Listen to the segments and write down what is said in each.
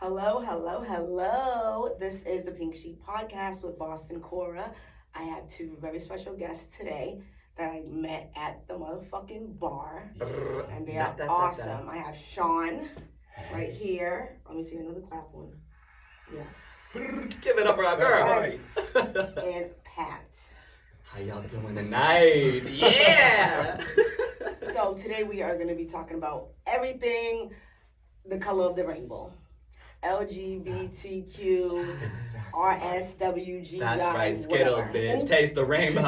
Hello, hello, hello. This is the Pink Sheet Podcast with Boston Cora. I have two very special guests today that I met at the motherfucking bar. And they are awesome. I have Sean right here. Let me see another clap one. Yes. Give it up for our girl. Yes. And Pat. How y'all doing tonight? Yeah! So today we are going to be talking about everything the color of the rainbow. LGBTQ, RSWG. That's right, Skittles, whatever. bitch. Taste the rainbow.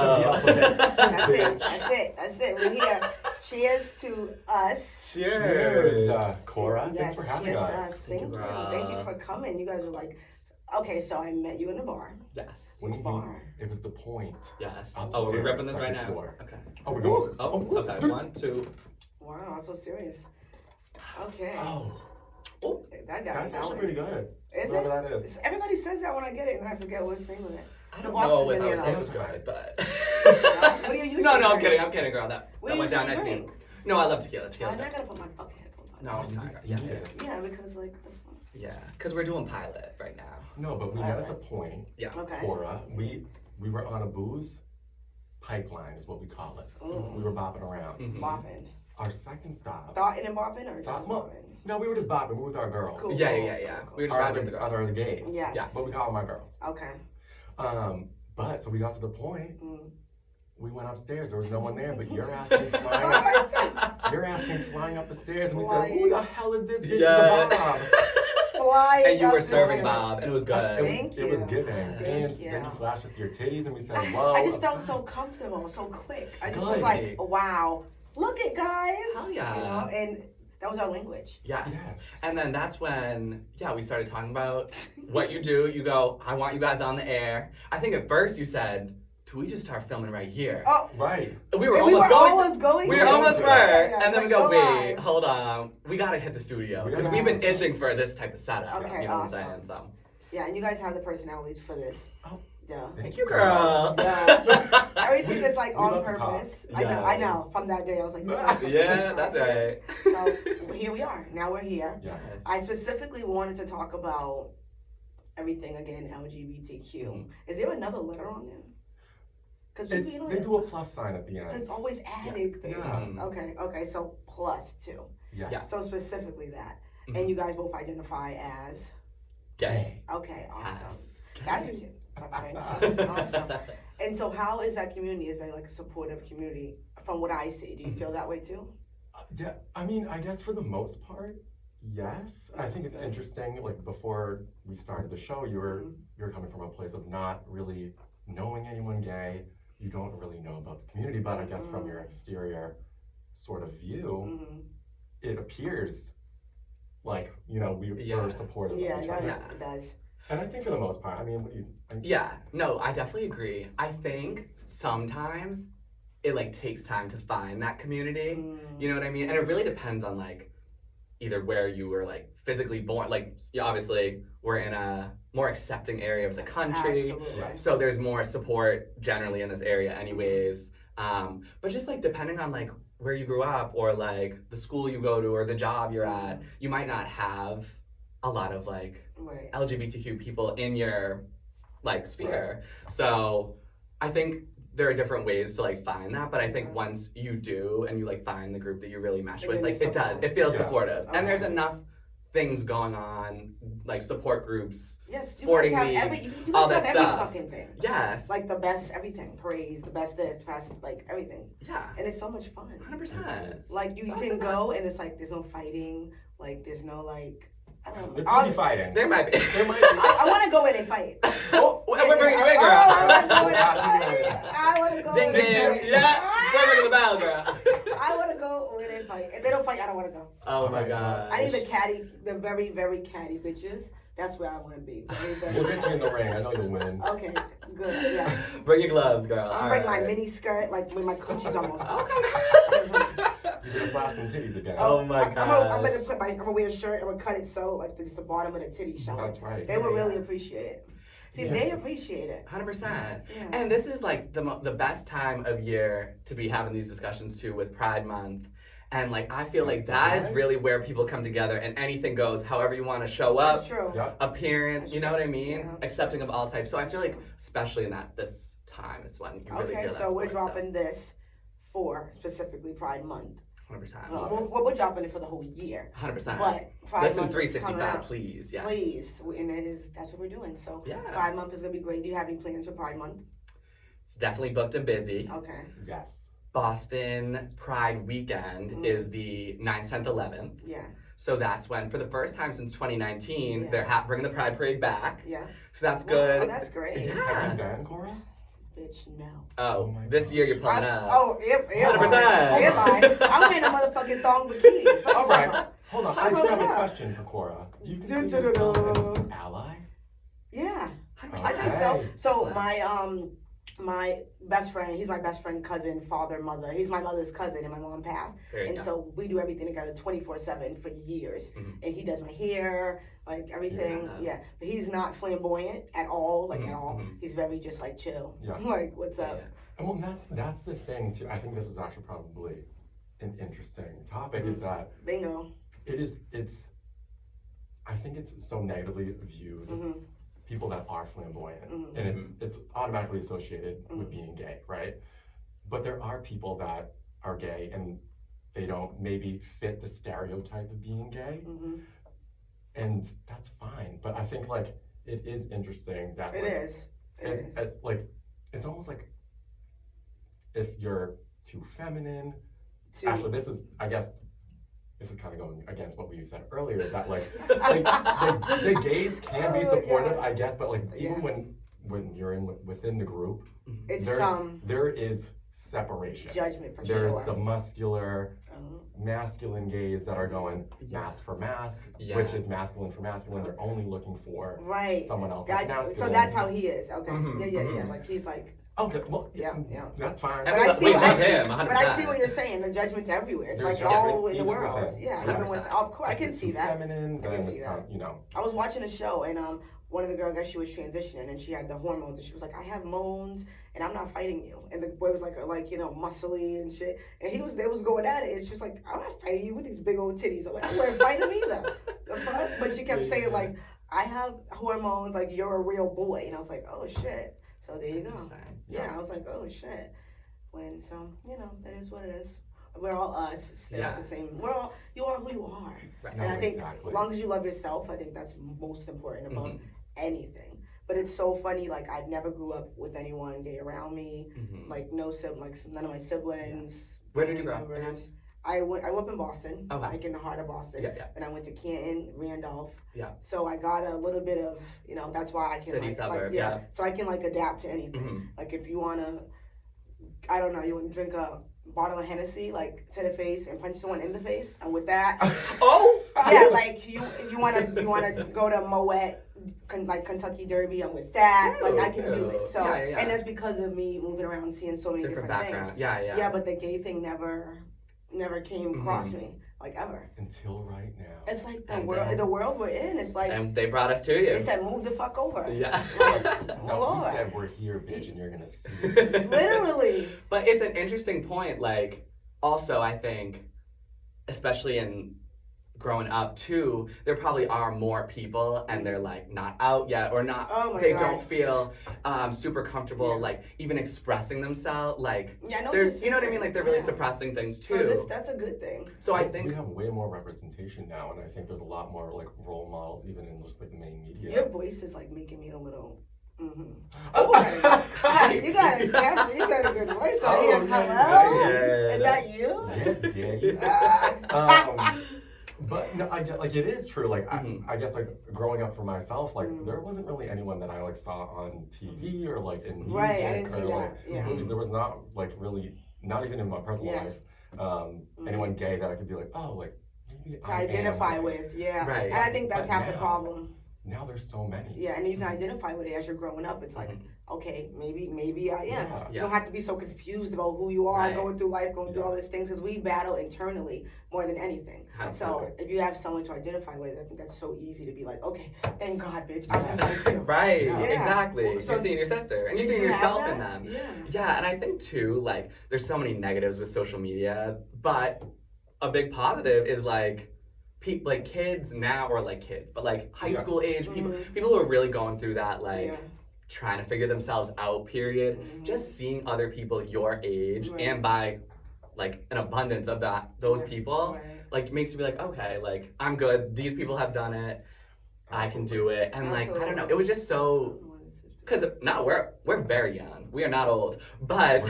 That's it. We're here. Cheers to us. Cheers. Cora, Yes, thanks for having cheers to us. Thank you. Thank you for coming. You guys were like, okay, so I met you in the bar. Yes. Which bar? It was the Point. Yes. Upstairs, Oh, we're ripping this right second now? floor. Okay. Oh, we're going. Oh, okay. 1, 2. Wow, that's so serious. Okay. Oh, That got that's me actually going. pretty good. Is Whatever it? that is. Everybody says that when I get it, and I forget what's the name of it. I The don't box know is if in I would there, say though. it was good, but... What do you usually No, I'm drink? kidding, girl. That What do you went down usually nice and drink? No, I love tequila. I'm Tequila. not gonna put my fucking headphones on. No, I'm sorry. You Yeah. need it. Yeah, because like the fuck. Yeah, because we're doing pilot right now. No, but we met at the Point. Yeah. Okay. Cora, we were on a booze pipeline, is what we call it. Mm. We were bopping around. Mhm. Bopping. Our second stop. Thoughting and bopping or just Thought- bopping? No, we were just bopping. We were with our girls. Cool. Yeah. Cool. We were just Our riding with the other girls. gays. Yes. Yeah. But we call them our girls. Okay. But so we got to the Point. Mm. We went upstairs. There was no one there, but your ass came flying up. Your ass came flying up the stairs, and we said, "Who the hell is this bitch Yeah. with the bob?" Flying And you up were the serving stairs. Bob, and it was good. Thank It was you. giving. Thank And you. then you flashed us your titties, and we said, "Whoa." I just felt so obsessed. comfortable, so quick. I just Good. was like, wow, look it, guys. Hell yeah. You know, and that was our language. Yes. Yes. And then that's when, we started talking about what you do. You go, I want you guys on the air. I think at first you said, do we just start filming right here? Oh, Right. We were and almost going. We to. almost were. Yeah, And then we like, go, wait, live. hold on. We gotta hit the studio. We Because gotta we've been do itching for this type of setup. Okay, you know awesome. what I'm saying? So, Yeah, and you guys have the personalities for this. Oh. Yeah. thank you, girl. Yeah. Everything is like We on love to talk. purpose. I know. From that day, I was like, Yeah, that's right. So here we are. Now we're here. Yes. I specifically wanted to talk about everything again, LGBTQ. Mhm. Is there another letter on there? Because They do a plus sign at the end. it's always adding things. Yeah. Okay, so plus two. Yes. Yeah. So specifically that. Mhm. And you guys both identify as Gay. okay, awesome. Yes. That's right. Awesome. And so how is that community? Is that like a supportive community from what I see? Do you feel that way too? Yeah. I mean, I guess for the most part, yes. I think it's interesting. Like before we started the show, you were coming from a place of not really knowing anyone gay. You don't really know about the community, but I guess from your exterior sort of view, Mm-hmm. it appears like we're Yeah. supportive Yeah, of each it other. does. It does. And I think for the most part, I mean, Yeah, no, I definitely agree. I think sometimes it like takes time to find that community. You know what I mean? And it really depends on like either where you were like physically born. Like obviously we're in a more accepting area of the country. Absolutely. Right. So there's more support generally in this area anyways. But just like depending on like where you grew up or like the school you go to or the job you're at, you might not have a lot of like Right. LGBTQ people in your like sphere. So I think there are different ways to like find that, but I think once you do and you like find the group that you really mesh It with, really like it does. supportive. It feels Yeah. supportive. Okay. And there's enough things going on, like support groups. Yes, you Sporting guys have leagues, you all guys that have every stuff. fucking thing. Yes. Like the best everything, parades, the best this, the best like everything, Yeah. and it's so much fun. 100%. Like you Sounds can like go and it's like there's no fighting, like there's no like I don't there know. could be fighting. There might be. There might be. I want to go in and fight. Oh, and we're bringing you in, Oh, girl. I want to go in and fight. I want to go Ding in and ding. fight. Yeah. We're ringing the bell, girl. I want to go in and fight. If they don't fight, I don't want to go. Oh my my god. I need the very, very catty bitches. That's where I want to be. Very, very We'll get you in the ring. I know you'll win. Okay, good. Yeah. Bring your gloves, girl. I'm All bring my right. mini skirt, like with my coochies almost. You're gonna flash them titties again. Oh my I'm gonna gosh. I'm gonna wear a shirt. I'm gonna cut it so like it's the bottom of the titty showing. That's right. They will Yeah, really yeah. appreciate it. See, Yes. they appreciate it. 100%. Yeah. And this is like the best time of year to be having these discussions too with Pride Month And like I feel like That's that is right. really where people come together and anything goes, however you want to show up, That's true. Yep. appearance, That's you know true. what I mean? Yeah. Accepting of all types. So I feel like, True. especially in this time, is when you really Okay, feel so we're that dropping this for specifically Pride Month. 100%. We're dropping it for the whole year. 100%. But Pride Listen, Month is coming 365, out. please. Yes. Please, and that's what we're doing. So Yeah. Pride Month is gonna be great. Do you have any plans for Pride Month? It's definitely booked and busy. Okay. Yes. Boston Pride weekend is the 9th, 10th, 11th. Yeah. So that's when, for the first time since 2019, Yeah. they're bringing the Pride Parade back. Yeah. So that's good. Oh, that's great. Have Yeah. you been, Cora? Bitch, no. Oh, Oh my this year you're pulling I, up. oh, yeah, 100%. I'm wearing a motherfucking thong bikini. All right. Hold on. I do rolled have it a up. question for Cora. Do you consider yourself an ally? Yeah, 100%. I think so. Okay. So my best friend, he's my best friend, cousin, father, mother. He's my mother's cousin, and my mom passed. There you And go. so we do everything together 24/7 for years. Mhm. And he does my hair, like everything. Yeah. Yeah. But he's not flamboyant at all, like at all. Mhm. He's very just like chill. Yeah. Like, what's up? Yeah. And well, that's the thing too. I think this is actually probably an interesting topic. Is that Bingo. it's. I think it's so negatively viewed. Mm-hmm. People that are flamboyant, Mhm. and it's automatically associated with being gay, right? But there are people that are gay and they don't maybe fit the stereotype of being gay, Mm-hmm. and that's fine. But I think like it is interesting that It like, is. It is. as like it's almost like if you're too feminine. Actually, this is kind of going against what we said earlier. Is that like the gays can be Oh, supportive, yeah. I guess, but like Yeah. even when you're within the group, It's there is separation. judgment for There's sure. the muscular, Oh. masculine gays that are going mask for mask, Yeah. which is masculine for masculine. They're only looking for Right. someone else that's Gotcha. masculine. So that's how he is. Okay. Mhm, Yeah. mhm. Like he's like. Okay, well, Yeah. that's fine. And But I see we what- love I see- him, But 100%. I see what you're saying. The judgment's everywhere. It's There's like all judgment in the even world. within. Yeah. Yeah. Even with, of course, I If can you're see too that. feminine, I then can see it's that. not, you know. I was watching a show and one of the girls, I guess she was transitioning and she had the hormones and she was like, I have moans and I'm not fighting you. And the boy was like muscly and shit. And they was going at it and she was like, I'm not fighting you with these big old titties. I'm like, I wouldn't fight him either. The fuck? But she kept saying like, I have hormones, like you're a real boy. And I was like, oh shit. So there you go. Yeah, I was like, oh shit. It is what it is. We're all us, still the same. You are who you are. Right. And I think exactly. as long as you love yourself, I think that's most important about Mhm. anything. But it's so funny, like I never grew up with anyone gay around me. Mhm. Like none of my siblings. Where did you family grow up members. I grew up in Boston, Okay. like in the heart of Boston. Yeah. And I went to Canton, Randolph. Yeah. So I got a little bit of, that's why I can City, suburb, yeah. So I can like adapt to anything. Mhm. Like if you wanna, I don't know, you wanna drink a bottle of Hennessy like to the face and punch someone in the face, and with that, Oh! yeah, like you wanna go to Moet, like Kentucky Derby, I'm with that. Like I can do it. So Yeah. and that's because of me moving around and seeing so many different background. things. Yeah. Yeah, but the gay thing never came across Mhm. me, like ever. Until right now. It's like And the world we're in. It's like And they brought us to they you. said, move the fuck over. Yeah. No, Lord. he said we're here, bitch, and you're gonna see it. Literally. But it's an interesting point. Like, also, I think, especially in growing up too, there probably are more people and they're like not out yet or not. Oh my they God. don't feel super comfortable Yeah. like even expressing themselves. Like, Yeah, I know what they're, you're you know what I saying. mean? Like they're really Yeah. suppressing things So too. that's a good thing. So I think we have way more representation now, and I think there's a lot more like role models, even in just like the main media. Your voice is like making me a little. Mm-hmm. Oh, you got a good voice. Oh, Here. okay. Hello. Yeah. Is that you? Yes, Daddy. Ah. But no, I get like it is true. Like Mhm. I guess like growing up for myself, like Mm. there wasn't really anyone that I like saw on TV or like in music Right, I didn't or see like that. Yeah. movies. There was not like really, not even in my personal Yeah. life, anyone gay that I could be like, oh, like maybe To I am identify gay. with, yeah. Right. And I think that's But half the now- problem. Now there's so many. Yeah, and you can identify with it as you're growing up. It's like, okay, maybe I am. Yeah. You don't have to be so confused about who you are, Right. going through life, going through all Yes. these things, because we battle internally more than anything. Absolutely. So if you have someone to identify with, I think that's so easy to be like, okay, thank God, bitch, I'm just like you. Right, Yeah. exactly. So- you're seeing your sister and you're Do seeing you have yourself that? in them. Yeah. Yeah, and I think too, like, there's so many negatives with social media, but a big positive is like like kids now, or like kids, but like high school age people who are really going through that like trying to figure themselves out period. Just seeing other people your age and by like an abundance of those people like makes you be like, okay, like I'm good. These people have done it. I can do it. And like I don't know. It was just so. Because now we're very young. We are not old, but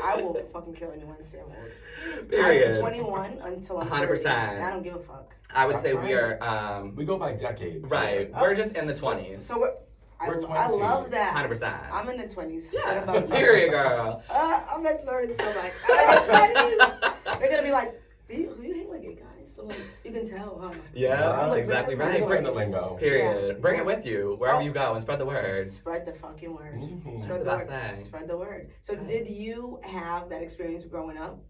I will fucking kill anyone to say I'm old. Period. I'm 21 until I'm 100%. 30. And I don't give a fuck. I would say we are. We go by decades. Right. We're just in the 20s. So we're 20. I love that. 100%. I'm in the 20s. Yeah. What about you? Period, girl. I'm like learning so much. I'm in the 20s. They're gonna be like, do you hang like gay guys? So like, you can tell, huh? Yeah, exactly right. Bring the lingo. Period. Yeah. Bring it with you wherever you go and spread the word. Spread the fucking word. That's the best thing. Spread the word. So did you have that experience growing up?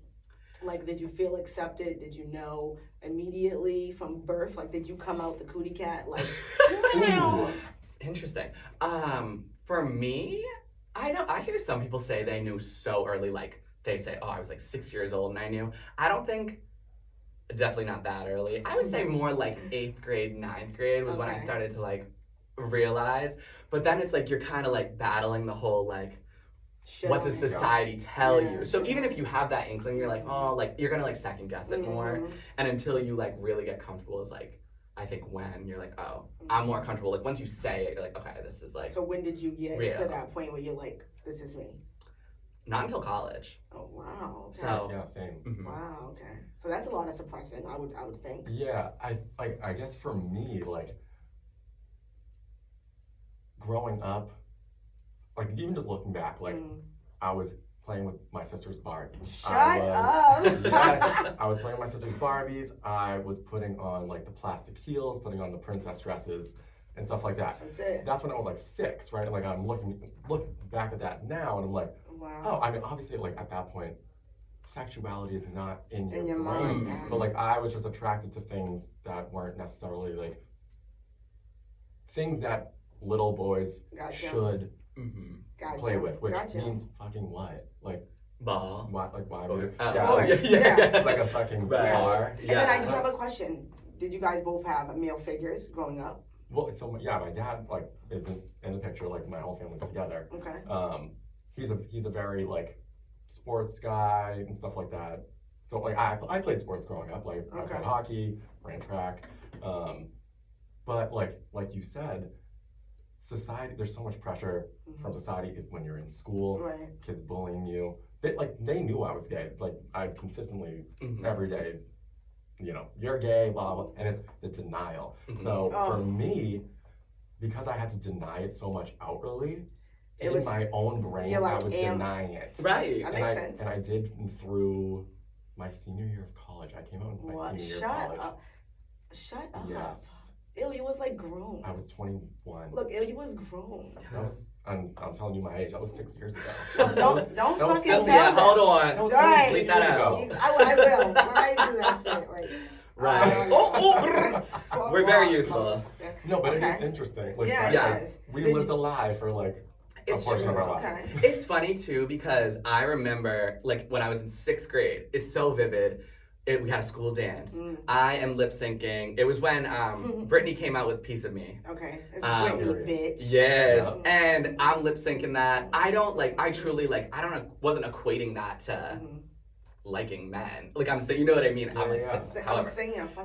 Like, did you feel accepted? Did you know immediately from birth? Like, did you come out the cootie cat? Like, Interesting. For me, I hear some people say they knew so early. Like, they say, oh, I was like 6 years old and I knew. I don't think. Definitely not that early. I would say more like 8th grade, 9th grade was when I started to like realize. But then it's like you're kind of like battling the whole like, what does society tell you? So even if you have that inkling, you're like, oh, like you're gonna like second guess it more. And until you like really get comfortable is like, I think when you're like, oh, I'm more comfortable. Like once you say it, you're like, okay, this is like. So when did you get real. To that point where you're like, this is me? Not until college. Oh wow. Okay. So yeah, same. Mm-hmm. Wow. Okay. So that's a lot of suppressing. I would think. Yeah, I guess for me, like growing up, like even just looking back, like I was playing with my sister's Barbies. Shut up. Yes, I was playing with my sister's Barbies. I was putting on like the plastic heels, putting on the princess dresses, and stuff like that. That's it. That's when I was like 6, right? And like I'm looking back at that now, and I'm like, wow. Oh, I mean, obviously, like at that point, sexuality is not in your mind. brain. But like I was just attracted to things that weren't necessarily like things that little boys should play with, which means fucking what? Like ball. What? Like why? Yeah. Like a fucking bar. And then I do have a question. Did you guys both have male figures growing up? Well, so yeah, my dad like isn't in the picture. Like my whole family's together. Okay. He's a very like sports guy and stuff like that. So like I played sports growing up. Like I played hockey, ran track. But like you said, society. There's so much pressure from society when you're in school. Kids bullying you. They knew I was gay. Like I consistently every day. You know, you're gay, blah, blah, and it's the denial. So for me, because I had to deny it so much outwardly, in my own brain, I was denying it. Right. That makes sense. And I did through my senior year of college. I came out in my senior year of college. Shut up. Yes. Ew, you was like grown. I was 21. Look, ew, you was grown. That was, I'm telling you my age. That was 6 years ago. Don't fucking tell me. Yeah, hold on. That was right. Sleep that out. I will. When I do that shit, like. Right. We're very youthful. No, but it is interesting. Like, we lived a lie for like a portion of our lives. It's funny too because I remember like when I was in 6th grade. It's so vivid. We had a school dance. I am lip syncing. It was when Britney came out with "Piece of Me." Okay, it's Britney, bitch. Yes, and I'm lip syncing that. I don't wasn't equating that to liking men. Like I'm saying, you know what I mean? I'm like, however,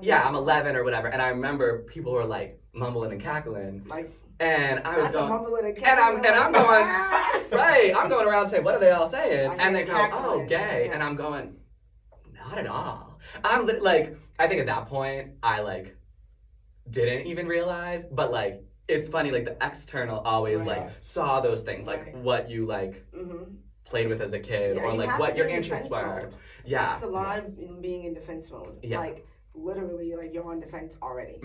I'm 11 or whatever, and I remember people were like mumbling and cackling. Like. And I was going, and I'm going, right? I'm going around saying, what are they all saying? And they go, oh, gay, and I'm going, not at all. I'm like, I think at that point I like didn't even realize, but like it's funny, like the external always like saw those things, like what you like played with as a kid, or like what your interests were. Yeah, it's a lot of being in defense mode. Yeah, like literally, like you're on defense already.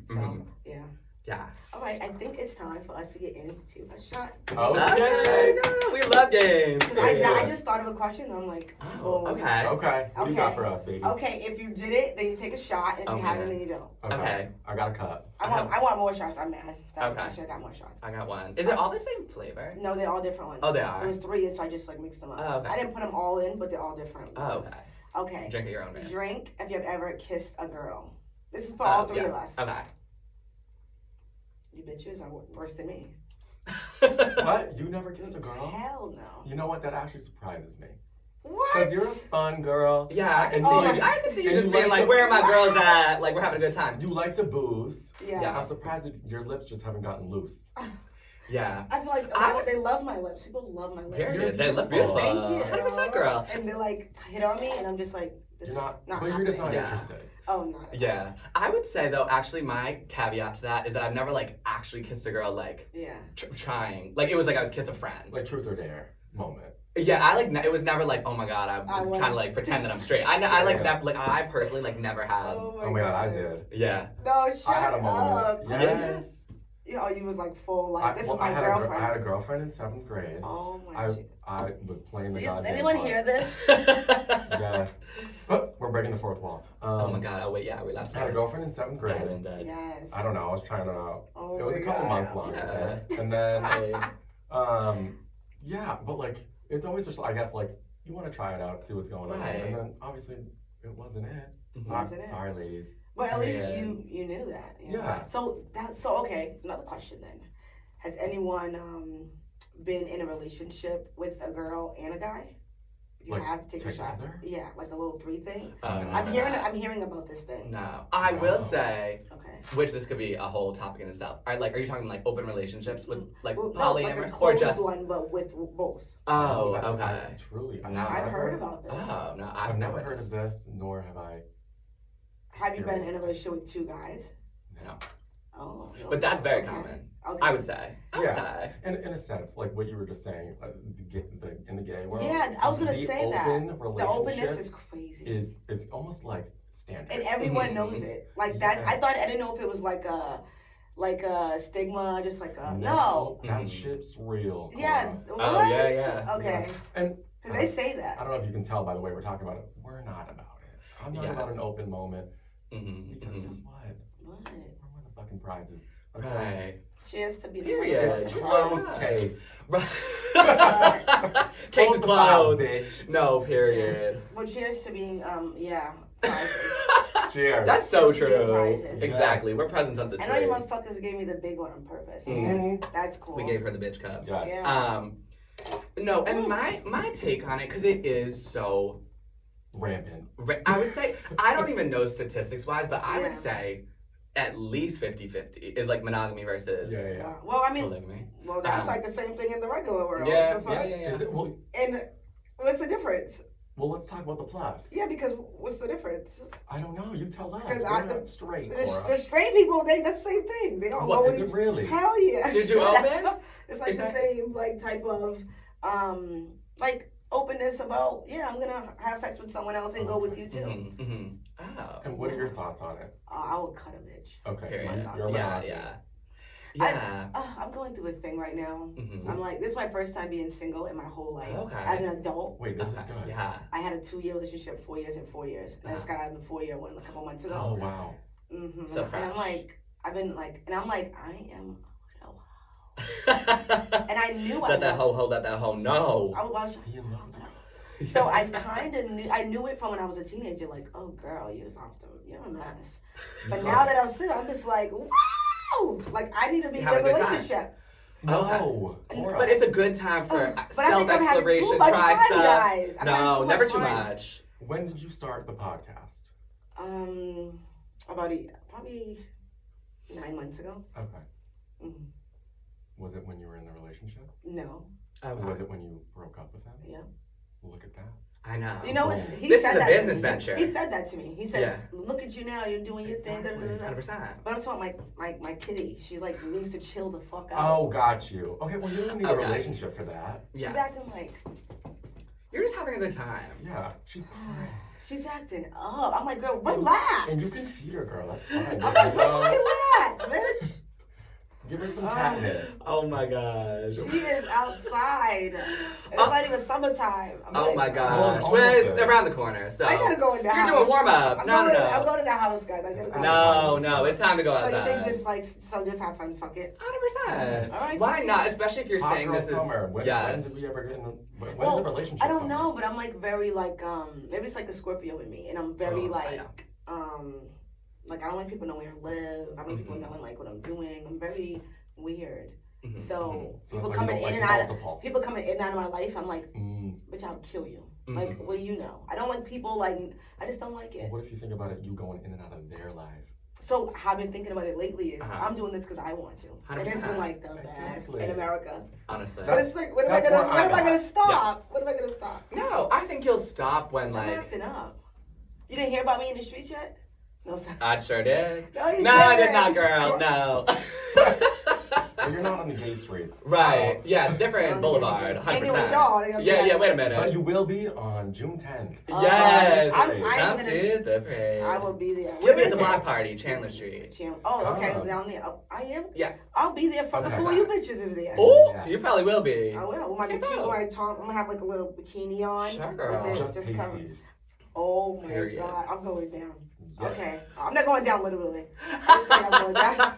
So yeah. Yeah. All right, I think it's time for us to get into a shot. Okay. We love games. I just thought of a question. I'm like, okay. What do you got for us, baby? Okay, if you did it, then you take a shot. If you haven't, then you don't. Okay. I got a cup. I want more shots. I'm mad. Okay. I should have got more shots. I got one. Is it all the same flavor? No, they're all different ones. Oh, they are? So it's 3, so I just like mixed them up. Oh, okay. I didn't put them all in, but they're all different. Oh, okay. Okay. Drink at your own risk. Drink if you've ever kissed a girl. This is for all three of us. Okay. You bitches are worse than me. What? You never kissed a girl? Hell no. You know what? That actually surprises me. What? Because you're a fun girl. Yeah, I can And see you you. I can see you and just you being like like, to- where are my girls at? Like, we're having a good time. You like to booze. Yeah. I'm surprised that your lips just haven't gotten loose. Yeah. I feel like they love my lips. People love my lips. Period. They look beautiful. Thank you. 100% girl. And they like hit on me, and I'm just like, this You're not, is not but you're just happening. not Yeah. interested. Oh, not. Yeah. I would say, though, actually, my caveat to that is that I've never, like, actually kissed a girl, like, Yeah. trying. Like, it was like I was kiss a friend. Like truth or dare moment. Yeah, I, like, it was never like, oh my god, I'm I trying to, like, pretend that I'm straight. I like, never, like, I personally, like, never have. Oh my god, I did. Yeah. No, shut I had a moment. up. Yes. Oh, you was like full, like, this is I my had girlfriend. I had a girlfriend in 7th grade. Oh my god. I was playing the Does goddamn anyone part. hear this? Yes. Oh, we're breaking the fourth wall. Oh my god, oh wait, yeah, we last I had a girlfriend in 7th grade. Yes. I don't know, I was trying it out. Oh It was a my couple God. months long. Yeah. Okay? And then, yeah, but like, it's always just, I guess, like, you want to try it out, see what's going on. Right. And then, obviously, it wasn't it. Wasn't it? Sorry, ladies. But at least Yeah. you knew that. You know? Yeah. So okay, another question then. Has anyone been in a relationship with a girl and a guy? You Like, have take a shot. together? Yeah, like a little 3 thing. No, I'm hearing about this thing. No. I will say, Okay. which this could be a whole topic in itself. Are you talking like open relationships with like Well, no, polyamorous like a or closed just? one, but with both. Oh, that's- okay. Truly. No. I've heard about this. Oh no, I've never heard of this, nor have I. Have you been in a experienced relationship with 2 guys? No. Oh. But that's very okay. common. Okay. I would say. Yeah. And in a sense, like what you were just saying, in the gay world. Yeah, I was gonna the say that. open The openness relationship is crazy. is almost like standard. And everyone Mhm. knows it. Like that's I Yes. didn't know if it was like a stigma, just like a No, that Mhm. shit's real. Yeah. Cora. What? Oh, yeah. Okay. And Because they say that. I don't know if you can tell by the way we're talking about it. We're not about it. I'm not Yeah. about an open moment Mm-hmm. because guess what? What? We're the fucking prizes. Okay. Right. Cheers to be the Period. It's a Just closed like that. case. Case Close is the file, closed. bitch. No, period. Well, cheers to being prizes. Cheers. That's so Cheers to being true. prizes. Exactly. Yes. We're presents of the I tree. know you motherfuckers gave me the big one on purpose. Mhm. That's cool. We gave her the bitch cup. Yes. Yeah. No, and my take on it, because it is so, Rampant. I would say, I don't even know statistics wise, but I would Yeah. say at least 50-50 is like monogamy versus Yeah. Well, I mean, polygamy. that's like the same thing in the regular world. Yeah, The fuck? yeah, yeah, yeah. Is it well? And what's the difference? Well, let's talk about the plus. Yeah, because what's the difference? I don't know. You tell us. 'Cause We're not straight, Cora. The straight people, that's the same thing. They all What go is it really? Hell yeah. Did you open? It's like Is the that- same like type of like openness about I'm gonna have sex with someone else and go with you too. Mm-hmm, mm-hmm. Oh. And what are your thoughts on it? I would cut a bitch. Okay, so Period. you're a Yeah, monogamy. yeah. Yeah. I'm going through a thing right now. Mm-hmm. I'm like, this is my first time being single in my whole life Okay. as an adult. Wait, this is Okay, good. Yeah. I had a 2-year relationship, 4 years and 4 years, and I just got out of the 4-year one a couple months ago. Oh wow. Mm-hmm. So and I'm fresh. like, I am a widow. And And I knew let that hoe let that hoe know. I was. Be in love with the So I kind of knew it from when I was a teenager. Like, oh girl, you're a mess. But now that I'm single, I'm just like, wow! Like I need to be in Having a a good time. relationship. No, Cora. But it's a good time for But I think I'm having self-exploration, too much try fun, stuff. guys. I'm having No, too never much too fun. much. When did you start the podcast? About probably 9 months ago. Okay. Mhm. Was it when you were in the relationship? No. Or was it when you broke up with him? Yeah. Look at that. I know. You know, Boom. he This said is a that to business me. venture. He said that to me. He said, Yeah. "Look at you now. You're doing your thing." Exactly. 100%. But I'm talking my kitty. She's like needs to chill the fuck out. Oh, got you. Okay, well, you don't need a Okay. relationship for that. She's Yeah. acting like You're just having a good time. Yeah, she's boring. she's acting up. I'm like, girl, relax. And you can feed her, girl. That's fine. I'm like, relax, bitch. Give her some catnip. Oh my gosh. She is outside. It's not even summertime. Oh my gosh. Well, Well, it's around the corner, so. I gotta go in the house. You're doing warm up. I'm No. going to the house, guys. I gotta go. No, it's time to go So you outside. think just have fun, fuck it? 100%. All right. Why not? Especially if you're Hot saying girl this is. summer. When Yes. did we ever get in when's Well, a relationship I don't summer? know, but I'm like very like maybe it's like the Scorpio in me, and I'm very like I don't like people knowing where I live. I don't like people knowing like what I'm doing. I'm very weird. So people coming in and out of my life, I'm like, bitch, I'll kill you. Like, what do you know? I don't like people like I just don't like it. Well, what if you think about it, you going in and out of their life? So how I've been thinking about it lately is I'm doing this because I want to. 100%. And it's been like the best in America. Honestly. But it's like, when am I gonna stop? When am I gonna stop? No, I think you'll stop when I'm like. acting up. You didn't hear about me in the streets yet? No, sorry. I sure did. No, you No, I did didn't. not, girl. No. Well, you're not on the gay streets. Right. Yeah, it's different Boulevard. 100%. Hanging with y'all. Yeah, wait a minute. But you will be on June 10th. Yes. I'm Come to the parade. I will be there. You'll be Where at the is block it? party, Chandler Street. Oh, okay, Come. down there. Oh, I am? Yeah. I'll be there. Fucking Okay. fool, you bitches is there. Oh, Yes. you probably will be. I will. With my Keep bikini, up. my top, I'm gonna have like a little bikini on. Sure, girl. With it Just covered. pasties. Oh my Period. god, I'm going down. Yes. Okay, I'm not going down literally. I'm saying I'm going down.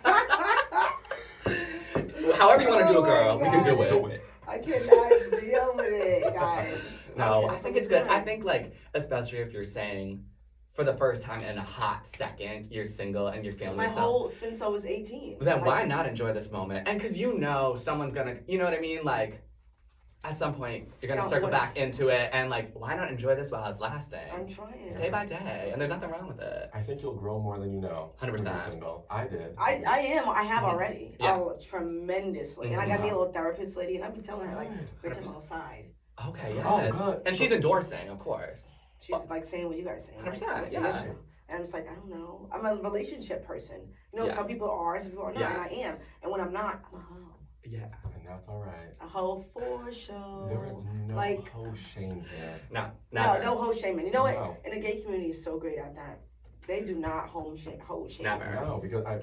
However you want to do Oh it, girl, my we can do God. it. Do it. I cannot deal with it, guys. No, Okay, I so think we're it's good. good. I think like, especially if you're saying, for the first time in a hot second, you're single and you're feeling My yourself. whole since I was 18. Then Like, why not enjoy this moment? And because you know someone's gonna, you know what I mean? Like, at some point, you're gonna circle back into it, and like, why not enjoy this while it's lasting? I'm trying. Day by day, and there's nothing wrong with it. I think you'll grow more than you know. 100%. when you're single. I did. I am. I have already. Yeah. Oh, tremendously. And I got me a little therapist lady, and I've been telling her like, bitch, I'm outside. Okay, yes. Oh, good. And she's endorsing, of course. She's like saying what you guys saying. Like, 100%, what's the yeah. issue? And I'm just like, I don't know. I'm a relationship person. You know, Yeah. some people are, some people are not, and I Yes. am. And when I'm not, I'm a hoe. Yeah. And that's all right. A hoe for show. There is no like, hoe shame here. No, no, never. no hoe shaming. You know what? No. And the gay community is so great at that. They do not hoe shame. Never. No, because I.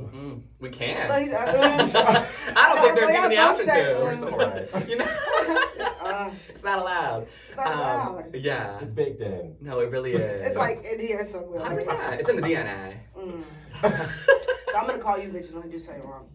We can't. Like, I don't think there's even the option You're to. so right. You know? It's not allowed. It's not allowed. Yeah. It's baked in. No, it really is. It's like in here somewhere. 100%. It's in the DNA. So I'm gonna call you bitch when I do something wrong.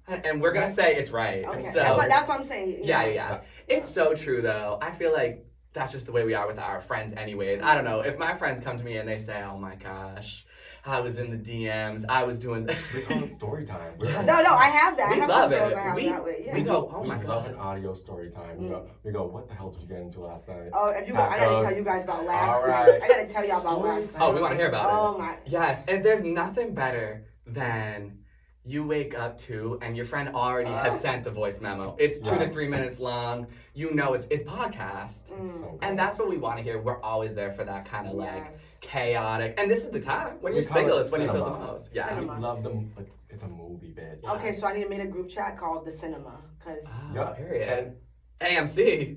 And we're gonna say it's right. Okay. So, That's what I'm saying. you know. yeah. It's so true though. I feel like that's just the way we are with our friends anyways. I don't know. If my friends come to me and they say, oh my gosh, I was in the DMs, I was doing We call it story time. Yes. No, I have that. We I have love some girls it. I have We- that with. Yeah. we go, oh we my love God. an audio story time. We go, what the hell did you get into last night? Oh, if you go, I gotta tell you guys about last All night. right. I gotta tell y'all about last night. Oh, we want to hear about it. Oh my. Yes, and there's nothing better than you wake up to and your friend already has sent the voice memo. It's 2 to 3 minutes long. You know it's podcast. It's so good. And that's what we want to hear. We're always there for that kind of like Yes. chaotic. And this is the time when We you're call single. it It's when you feel the cinema. most. Yeah. Cinema. We love them. Like, it's a movie, bitch. Okay, so I need to make a group chat called the cinema, cause Oh, Yeah. period. AMC.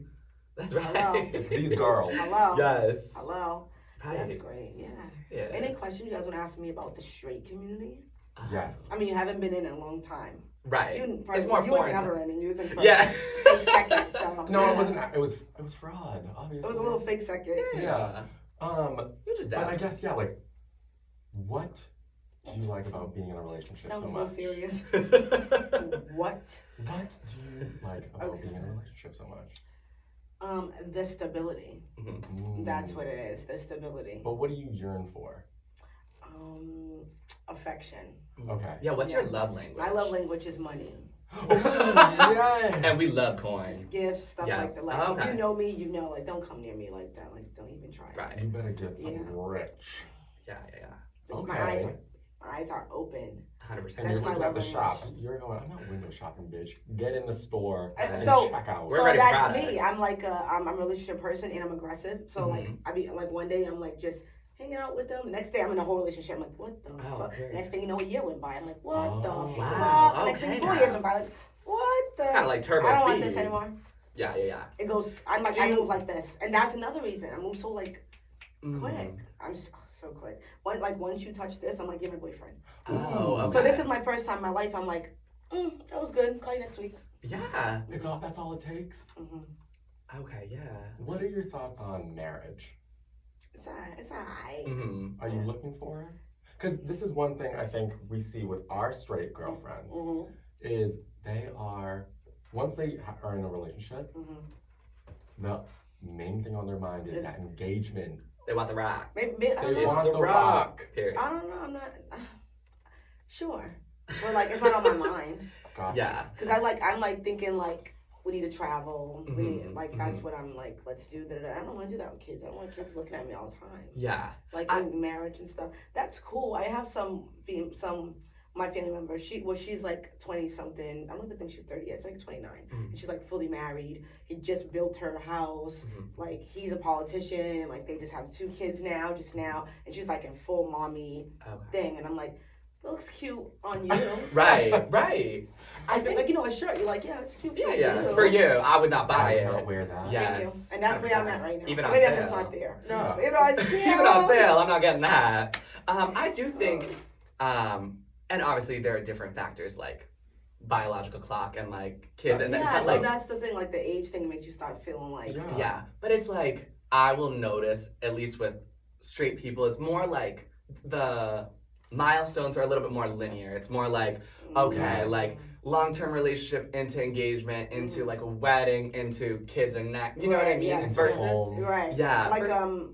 That's right. Hello. It's these girls. hello. Yes. Hello. Right. That's great. Yeah. Yeah. Any questions you guys want to ask me about the straight community? Yes. I mean, you haven't been in a long time. Right. You, It's more you was foreign. never in, and you was in for Yeah. a fake second. So No, it wasn't. It was fraud. Obviously. It was a little fake second. Yeah. You just But I down. guess like, what do you like about being in a relationship Sounds so so much? serious. What? What do you like about being in a relationship so much? The stability. That's what it is. The stability. But what do you yearn for? Affection. Okay. Yeah, what's your love language? My love language is money. Yes. And we love It's coins. gifts, stuff Yeah. like that. Like, Oh, if okay. you know me, you know. Like, don't come near me like that. Like, don't even try. Right. You better get some Yeah. rich. Yeah. It's Okay. My eyes are open. 100%. And That's you're my looking at love the language. shops. You're going, I'm not window shopping, bitch. Get in the store and So- check out. We're So ready for that's products. me. I'm like I'm a relationship person and I'm aggressive. So like I be like one day I'm like just hanging out with them. The next day I'm in a whole relationship. I'm like, what the fuck? period. Next thing you know, a year went by. I'm like, what the Oh, fuck? wow. Next thing Okay 4 now. years went by. Like, what the? It's kinda like turbo I don't want speed. this anymore. Yeah. It goes. I'm like I move like this, and that's another reason I move so like quick. I'm so quick. Once you touch this, I'm like, you're my boyfriend. Oh, okay. So this is my first time in my life. I'm like, That was good. Call you next week. Yeah. That's all it takes. Okay, yeah. What are your thoughts on marriage? It's alright. Are you looking for it? Because this is one thing I think we see with our straight girlfriends is they are, once they are in a relationship, the main thing on their mind is that engagement. They want the rock. Maybe, They want the rock. Period. I don't know. I'm not sure, but like it's not on my mind. Gotcha. Yeah. Because I'm like thinking like we need to travel. We need like that's what I'm like. Let's do that. I don't want to do that with kids. I don't want kids looking at me all the time. Yeah. Like in marriage and stuff. That's cool. I have some my family members. She's like 20 something. I don't even think she's 30 yet. She's like 29, and she's like fully married. He just built her house. Like he's a politician, and like they just have 2 kids now, and she's like in full mommy thing, and I'm like. It looks cute on you. Right. I think, like, a shirt. You're like, yeah, it's cute. For Yeah. you. For you, I would not buy it. I would not wear that. Yes. Thank you. And that's where I'm at right now. Even so on maybe sale. I'm just not there. No. Even on sale. Even on sale, I'm not getting that. I do think, and obviously there are different factors like biological clock and like kids and yeah, so like that's the thing. Like the age thing makes you start feeling like. Yeah, but it's like I will notice at least with straight people, it's more like the milestones are a little bit more linear. It's more like, okay, like long-term relationship into engagement, into like a wedding, into kids and neck. You know what I mean? Yeah, versus, yeah, like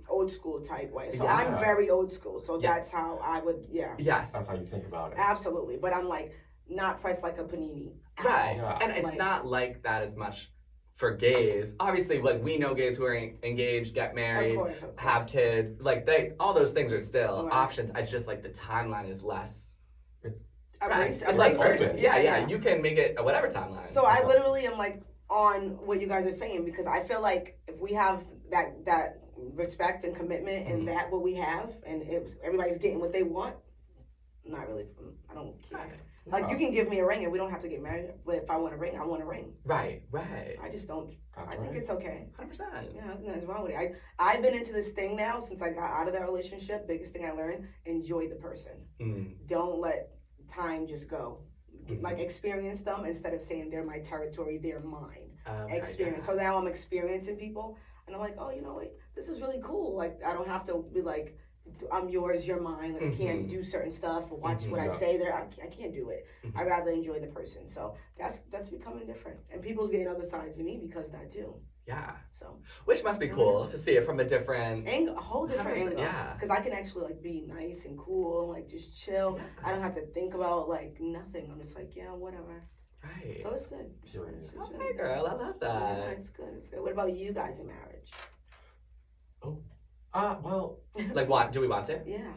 old school type way. So I'm very old school. So that's how I would, Yes. That's how you think about it. Absolutely, but I'm like not pressed like a panini. Right, Yeah. and it's not like that as much for gays. Obviously, like we know gays who are engaged, get married, of course. have kids. Like all those things are still options. It's just like the timeline is less. It's less urgent. open. Yeah. You can make it a whatever timeline. So I literally am like on what you guys are saying because I feel like if we have that respect and commitment and that what we have and if everybody's getting what they want, not really. I don't care. Right. Like you can give me a ring and we don't have to get married. But if I want a ring, I want a ring. Right. I just don't. That's I think it's okay. 100%. Yeah, nothing that's wrong with it. I've been into this thing now since I got out of that relationship. Biggest thing I learned: enjoy the person. Don't let time just go. Like experience them instead of saying they're my territory, they're mine. Experience. So now I'm experiencing people, and I'm like, oh, you know what? This is really cool. Like I don't have to be like. I'm yours, you're mine. Like I can't do certain stuff or watch what I say there. I can't do it. I rather enjoy the person. So that's becoming different, and people's getting other sides of me because of that too. Yeah. So which must be cool to see it from a different angle, a whole different angle. Yeah. Because I can actually like be nice and cool, like just chill. Yeah. I don't have to think about like nothing. I'm just like whatever. Right. So it's good. Okay, girl, I love that. Yeah, it's good. It's good. What about you guys in marriage? Well. Like, what? Do we want to? Yeah.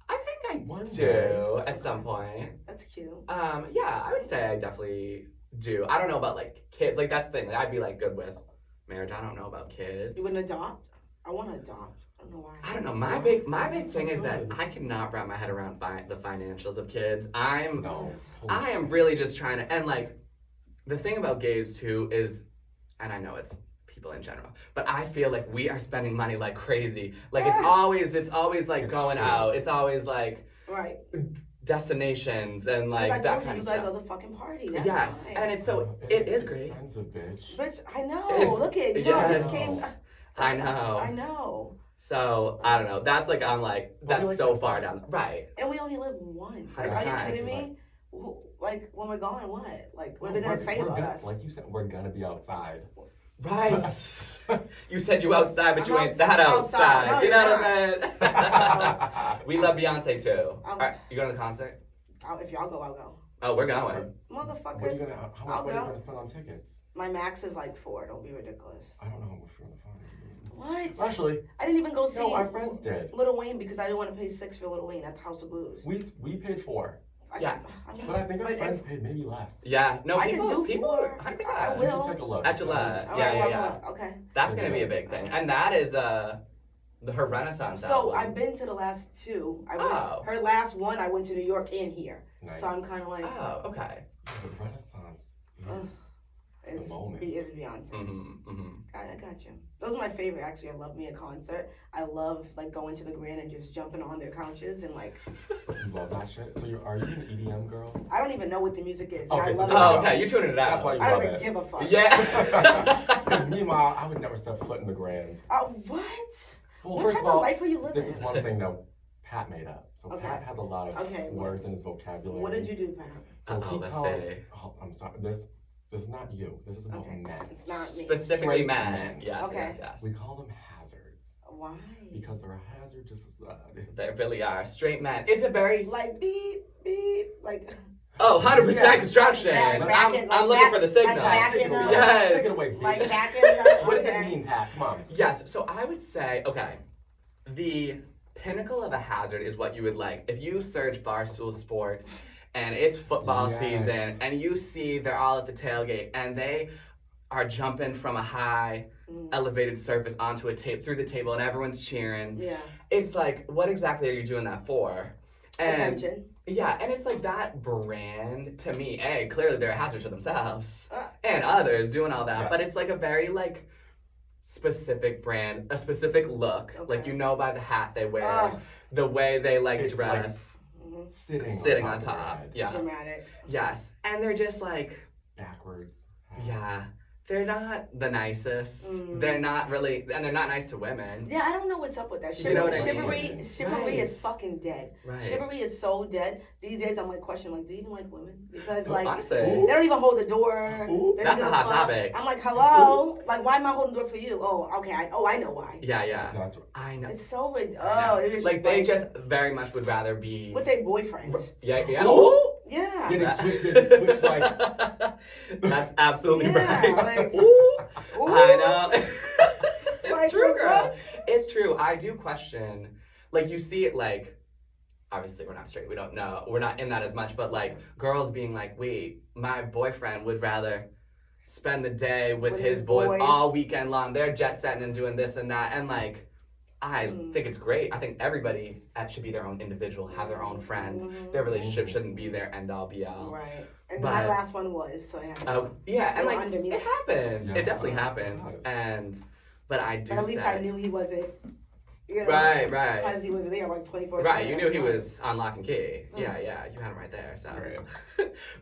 I think I do at some point. That's cute. Yeah, I would say I definitely do. I don't know about like kids. Like that's the thing. Like, I'd be like good with marriage. I don't know about kids. You wouldn't adopt? I want to adopt. I don't know why. I don't know. My big thing is that I cannot wrap my head around the financials of kids. I am really just trying to, and like the thing about gays too is, and I know it's people in general, but I feel like we are spending money like crazy. Like it's always like going out. It's always like destinations and like that kind of stuff. You guys are the fucking party. That's yes, fine. and it is great. Expensive, bitch. Bitch, I know. Look at you. Yes. This came. I know. I know. So I don't know. That's like I'm like that's so far down. Right. And we only live once. Like, are you kidding me? Like when we're gone, what? Like what are they gonna say about us? Like you said, we're gonna be outside. Right. You said you outside, but you ain't that outside. No, you know what I'm saying? We love Beyonce too. All right, you going to the concert? If y'all go, I'll go. Oh, we're going. Motherfuckers. How much money are you gonna spend on tickets? My max is like $4. Don't be ridiculous. I don't know how much we're gonna find. What? Actually, I didn't even go see. No, our friends did. Lil Wayne because I didn't want to pay $6 for Lil Wayne at the House of Blues. We paid $4. Yeah. But I think our friends paid maybe less. Yeah. No, I can do people 100%. I will. You should take a look. At Gillette. Yeah. Okay. That's gonna be a big thing, and that is her Renaissance album. So I've been to the last two. Her last one, I went to New York and here. Nice. So I'm kind of like. Oh, okay. The Renaissance. the moment. Is Beyonce. I got you. Those are my favorite. Actually, I love me a concert. I love like going to the Grand and just jumping on their couches and like. You love that shit. So are you an EDM girl? I don't even know what the music is. Okay, I so love oh, okay, you're tuning it out. That's why you I love don't even it. give a fuck. Yeah. Because meanwhile, I would never step foot in the Grand. What? Well, What first type of all, life are you living? this is one thing that Pat made up. So Okay. Pat has a lot of words in his vocabulary. What did you do, Pat? So he let's calls. see. Oh, I'm sorry. This is not you. This is about men. It's not me. Specifically Straight men. men. Yes, Okay. yes. We call them hazards. Why? Because they're a hazard to society. They really are. Straight men. It's a very... Like beep, beep, like... Oh, 100% Yeah. construction. I'm looking for the signal. Take it away. Yes. Take it away, bitch. Like backing up. What does it mean, Pat? Come on. Yes, so I would say, okay, the pinnacle of a hazard is what you would like. If you search Barstool Sports and it's football season and you see they're all at the tailgate and they are jumping from a high elevated surface onto a tape through the table and everyone's cheering. Yeah. It's like, what exactly are you doing that for? And Attention. yeah, and it's like that brand to me, clearly they're a hazard to themselves and others doing all that, but it's like a very like specific brand, a specific look. Okay. Like you know by the hat they wear, the way they like It's dress, sitting on top. Yeah. Dramatic. Yes. And they're just like backwards. yeah. They're not the nicest. They're not really, and they're not nice to women. Yeah, I don't know what's up with that. You know what I Chivalry mean? right. is fucking dead. Right. Chivalry is so dead. These days I'm like questioning, like, do you even like women? Because like honestly, they don't even hold the door. They that's don't a give hot fuck. topic. I'm like, hello? Like, why am I holding the door for you? Oh, okay. I know why. Yeah. That's I know. It's so it is like they just very much would rather be with their boyfriends. Yeah. Yeah. Yeah, they switch like That's absolutely Yeah, right. like, Ooh. I know. It's Like, true, the girl. fuck? It's true. I do question. Like you see it like. Obviously, we're not straight. We don't know. We're not in that as much. But like girls being like, wait, my boyfriend would rather spend the day with his boys all weekend long. They're jet setting and doing this and that. And like, I think it's great. I think everybody should be their own individual, have their own friends. Their relationship shouldn't be their end all be all. Right. And my last one was, so I had to yeah, and like under me. it happens. Yeah, It definitely happens. But I do. But at least I knew he wasn't. You know, Right. Because he was there like 24/7. Right, you knew he was on lock and key. Yeah, you had him right there. So,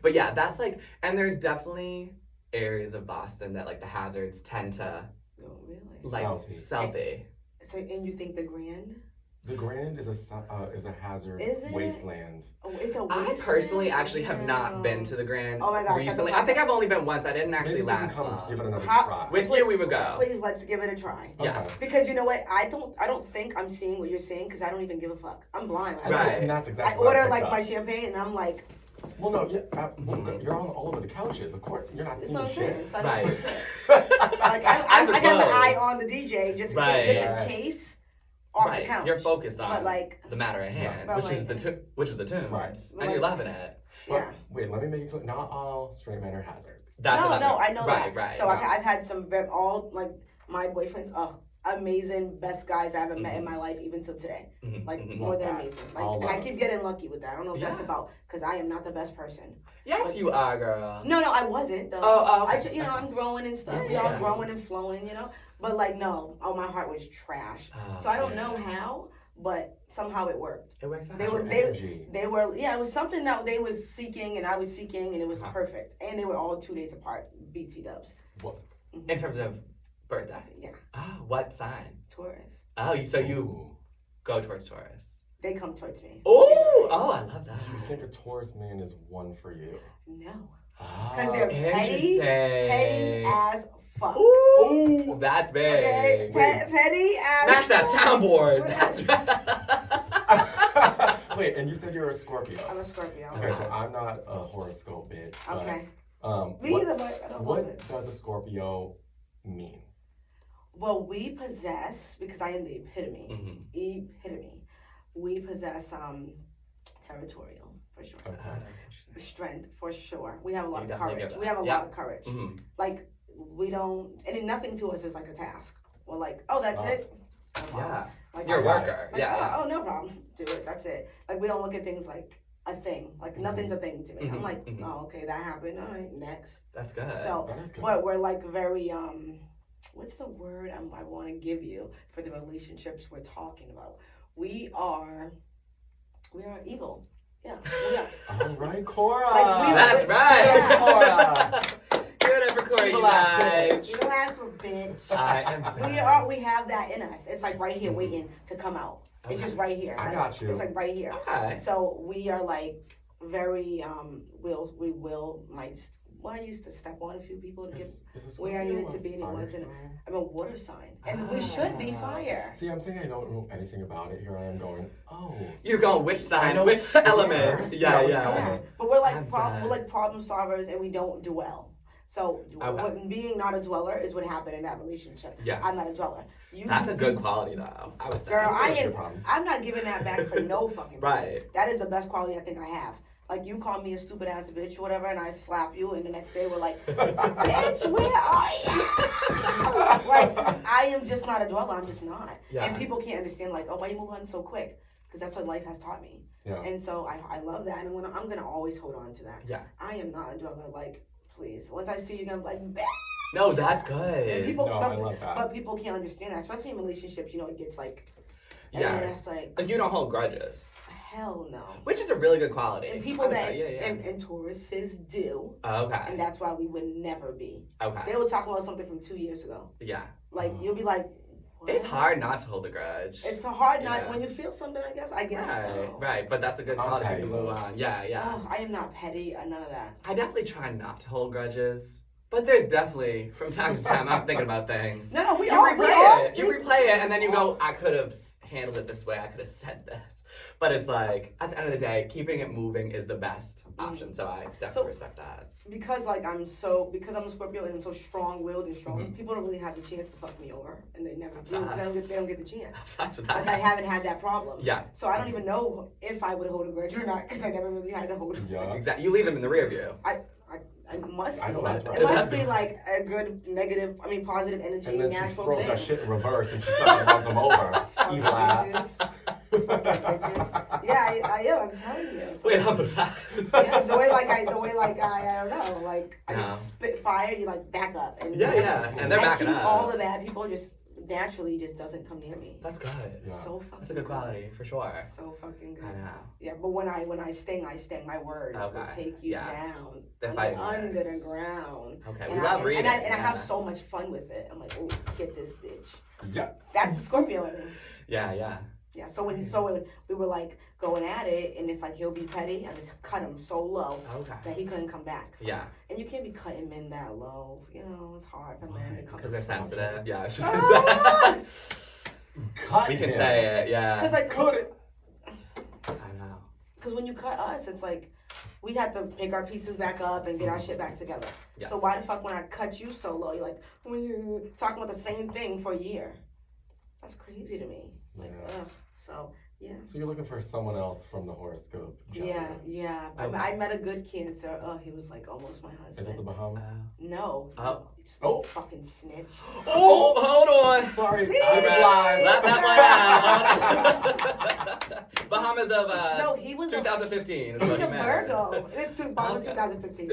but yeah, that's like, and there's definitely areas of Boston that like the hazards tend to Oh, really? like selfie. So, and you think the Grand? The Grand is a hazard Is it? wasteland. Oh, it's a I wasteland? personally actually have not been to the Grand Oh my gosh, recently. I think I've only been once. I didn't actually Maybe we can last come long. give it another How- try. With you, we would go. Please, let's give it a try. Yes. Because you know what? I don't think I'm seeing what you're seeing because I don't even give a fuck. I'm blind. Right. And that's I exactly what I order picked like up. my champagne and I'm like, Well, no, you're on all over the couches. Of course, you're not it's seeing so shit. So I Right. don't see shit. Like I As got my opposed. eye on the DJ just in case off the couch. You're focused on But like, the matter at hand, But which is like- the tune, Right. and you're loving it. yeah. Wait, let me make it clear. Not all straight men are hazards. That's No, another, I know that. Right. So I've had some all like my boyfriends. Amazing, best guys I ever met in my life, even till today. Like more than amazing. Like, and I keep getting lucky with that. I don't know what that's about because I am not the best person. Yes, you are, girl. No, I wasn't. Though. Oh, okay. I'm growing and stuff. We all growing and flowing, But like, no, my heart was trash. So I don't know how, but somehow it worked. It works out. They were, it was something that they was seeking and I was seeking, and it was perfect. And they were all 2 days apart. BT dubs. What? In terms of birthday. Yeah. Oh, what sign? Taurus. Oh, you go towards Taurus. They come towards me. Oh, I love that. Do you think a Taurus man is one for you? No. Ah, Because they're petty as fuck. Ooh, that's big. Okay, petty as Smash that soundboard. That's right. Wait, and you said you're a Scorpio. I'm a Scorpio. Okay, so I'm not a horoscope bitch. But, Okay. Me either, but I don't love it. What does a Scorpio mean? Well, we possess, because I am the epitome. Epitome. We possess territorial for sure. Okay. Strength for sure. We have a lot You of definitely courage. get We that. have a lot of courage. Mhm. Like we don't, and nothing to us is like a task. We're like, oh, that's it. No problem. Yeah. Like, You're a I got worker. Like, Yeah. oh, no problem. Do it. That's it. Like we don't look at things like a thing. Like nothing's a thing to me. I'm like, oh, okay, that happened. All right, next. That's good. So, That is good. but we're like very what's the word I want to give you for the relationships we're talking about? We are evil. Yeah, we are. All right, Cora. Like, That's right. Yeah. Cora. Give it up for Cora, you guys. You last one, bitch. I am We have that in us. It's like right here waiting to come out. It's just right here. I got you. It's like right here. Okay. So we are like very I used to step on a few people to get where I needed to be, and it wasn't. I'm a water sign, and we should be fire. See, I'm saying I don't know anything about it. Here I am going, oh. You go which sign, which element? Yeah. But we're like problem solvers, and we don't dwell. So being not a dweller is what happened in that relationship. Yeah. I'm not a dweller. That's a good quality, though. I would say. Girl, I'm not giving that back for no fucking reason. Right. That is the best quality I think I have. Like, you call me a stupid ass bitch or whatever, and I slap you, and the next day we're like, bitch, where are you? Like, I am just not a dweller. I'm just not. Yeah. And people can't understand, like, oh, why you move on so quick? Because that's what life has taught me. Yeah. And so I love that, and I'm going to always hold on to that. Yeah. I am not a dweller. Like, please. Once I see you again, I'm like, bitch. No, that's good. And people, I love that. But people can't understand that, especially in relationships. You know, it gets like, and Yeah. then it's like You don't hold grudges. hell no. Which is a really good quality. And people and Tauruses do. Okay. And that's why we would never be. Okay. They were talking about something from 2 years ago. Yeah. Like, you'll be like, what? It's hard not to hold a grudge. It's so hard not Yeah. when you feel something, I guess. Right, so. Right, but that's a good quality. You can move on. Yeah. Oh, I am not petty, none of that. I definitely try not to hold grudges. But there's definitely, from time to time, I'm thinking about things. No, we you all replay it. You replay it, and then you go, I could have handled it this way. I could have said this. But it's like, at the end of the day, keeping it moving is the best option. So I definitely respect that. Because I'm a Scorpio and I'm so strong-willed and strong, people don't really have the chance to fuck me over, and they never do. They don't get the chance. That's what that Like, I haven't had that problem. Yeah. So I don't even know if I would hold a grudge or not, because I never really had to hold a grudge. Yeah. Exactly. You leave them in the rear view. It must be. I know that's right. It must be like a good positive energy, And then she natural throws thing. that shit in reverse and she fucking runs them over. Evil ass. Bitches. Yeah, I am. I'm telling you. So, Wait, how much that? yeah, the way I don't know, like I just spit fire, you like back up. And and they're backing up. All the bad people just naturally just doesn't come near me. That's good. Yeah. So fucking. That's a good quality for sure. So fucking good. I know. Yeah, but when I sting. My words will take you down. The fighting under words. the ground. Okay, And we love reading. And I have so much fun with it. I'm like, oh, get this bitch. Yeah. That's the Scorpio in me. Yeah. Yeah, so when we were like going at it, and it's like he'll be petty, I just cut him so low that he couldn't come back. Yeah. And you can't be cutting men that low. You know, it's hard for men to come. Because they're sensitive. Yeah. Cut we can him. say it. Yeah. Because like, I know. because when you cut us, it's like we had to pick our pieces back up and get our shit back together. Yeah. So why the fuck when I cut you so low, you're like talking about the same thing for a year? That's crazy to me. Like, so yeah. So you're looking for someone else from the horoscope? Yeah. I met a good Cancer. Oh, he was like almost my husband. Is this the Bahamas? No. Oh. Fucking snitch. Oh, hold on. Sorry. All right. Let that one out. Bahamas of no, he was 2015. He was a Virgo. It's Bahamas 2015.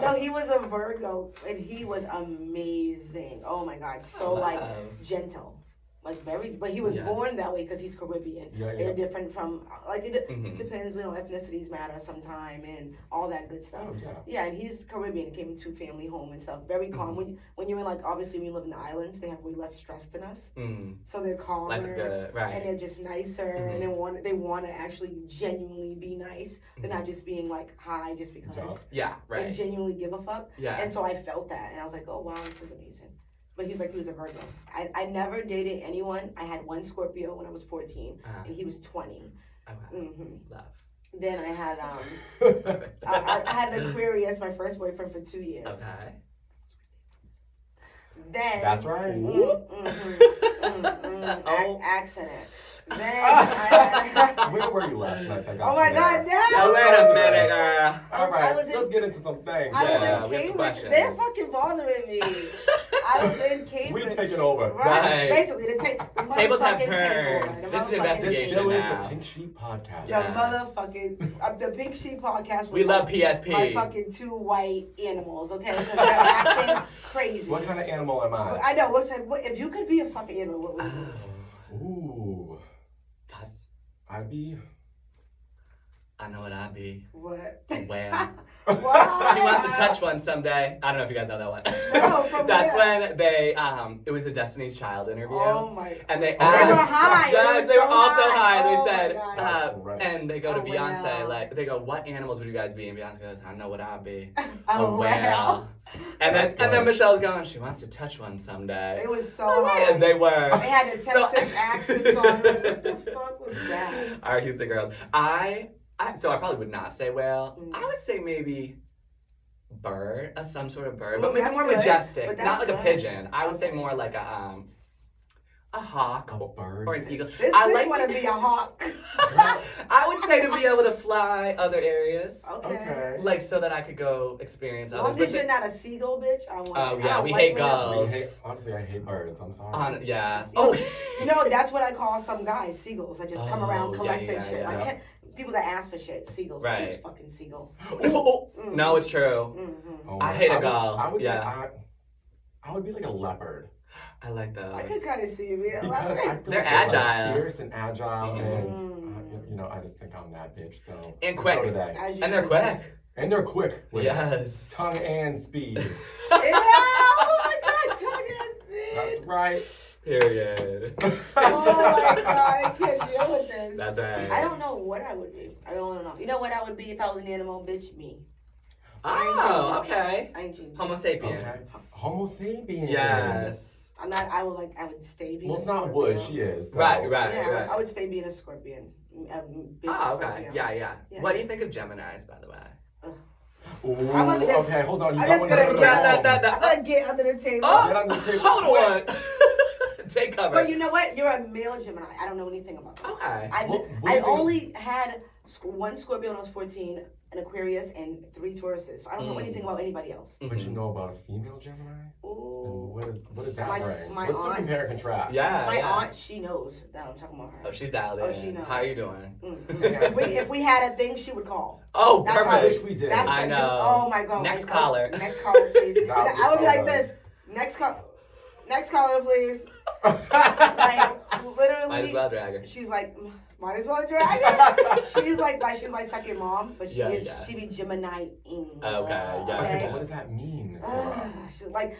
No, he was a Virgo, and he was amazing. Oh my God, so like gentle. Like very, but he was born that way because he's Caribbean. They're different from it depends, ethnicities matter sometime and all that good stuff. Oh, yeah, and he's Caribbean. Came into family home and stuff. Very calm. When you're in obviously when you live in the islands, they have way less stress than us. So they're calmer. Life is good, right? And they're just nicer, and they want to actually genuinely be nice. They're not just being like hi just because. Yeah, right. They genuinely give a fuck. Yeah. And so I felt that, and I was like, oh wow, this is amazing. But he was a Virgo. I never dated anyone. I had one Scorpio when I was 14, and he was 20. Okay. Love. Then I had I had an Aquarius, my first boyfriend, for 2 years. Okay. Then That's right. Accident. Then Where were you last night? That got oh my you God, there? no! Wait a minute, girl. All right, I was in- let's get into some things. I was Yeah, in we have some Cambridge. questions. They're fucking bothering me. I was in Cambridge. We taking over. Right. Basically, the Tables have motherfucking turned. takeover. The This is motherfucking investigation This still is now. the Pink Sheep Podcast. The Yes. motherfucking the Pink Sheep podcast. With We love PSP. My fucking 2 white animals, okay? Because they're acting crazy. What kind of animal am I? I know. If you could be a fucking animal, what would you be? Ooh. I'd be. I know what I'd be. What? A whale. What? She wants to touch one someday. I don't know if you guys know that one. No, from That's where? when they, it was a Destiny's Child interview. Oh my. And they They asked. were high. Yes, they were all so high. Oh They my said, God. That's right. and they go to A Beyonce, whale. like, they go, what animals would you guys be? And Beyonce goes, I know what I'd be. A whale. And That's then good. Michelle's going, she wants to touch one someday. It was so high. And they were. They had the Texas accents on. Like, what the fuck was that? Our Houston girls. So I probably would not say whale. I would say maybe bird, some sort of bird, Ooh, but maybe that's more good. majestic, But not that's like a good. pigeon. I would say Okay. more like a hawk A bird. or an eagle. This I bitch like want to be a hawk. I would say to be able to fly other areas, Okay. like so that I could go experience As others. long as But you're not a seagull, bitch, I want. Oh, I yeah, don't we like hate when gulls. Honestly, I hate birds. I'm sorry. yeah. Oh, you know that's what I call some guys seagulls. I just come around Oh, collecting yeah, shit. I yeah. can't. People that ask for shit, seagulls. Right. This fucking seagull. No, it's true. Mm-hmm. Oh, I man. hate a would- gull. I would say Yeah. I would be like a leopard. I like those. I could kind of see you being a Because I leopard. feel They're like they're, agile. like, fierce and agile, and Mm. you know, I just think I'm that bitch. So And so quick. do they. As you And they're should quick. And they're quick. With Yes. tongue and speed. be. Yeah, oh my god, tongue and speed. That's right. Period. Oh my god, I can't deal with this. That's right. I don't know what I would be. I don't know. You know what I would be if I was an animal, bitch? Me. Oh, okay. I ain't changing. Homo sapien. Okay. Homo sapien. Yes. I'm not. I would stay being. Well, a it's not Scorpio. wood. She is. So. Right. Yeah, I would stay being a scorpion. Bitch Oh, okay. Scorpio. Yeah. Yeah. What do you think of Geminis, by the way? Ooh, I'm gonna just- okay, hold on. You I'm got just one gonna under the get dome. I'm gonna get under the table. Get under the table. Hold on. Take cover. But you know what? You're a male Gemini. I don't know anything about this. Okay. I What do you I think- only had one Scorpio when I was 14, an Aquarius, and 3 Tauruses. So I don't know anything about anybody else. But you know about a female Gemini? And Ooh. what does that My- bring? my What's the aunt- compare and contrast? Yeah. My yeah. aunt, she knows that I'm talking about her. Oh, she's dialed in. Oh, she knows. How are you doing? If we had a thing, she would call. Oh, That's how I wish perfect. we did. That's I the- know. Oh my god. Next my caller. Next caller, please. And That would be I would be so like good. this. Next caller, please. Like literally. Might as well drag her. She's like, might as well drag her. She's my second mom, but Yeah, yeah. she be Gemini. Okay, yeah. Okay, Okay. but what does that mean? She like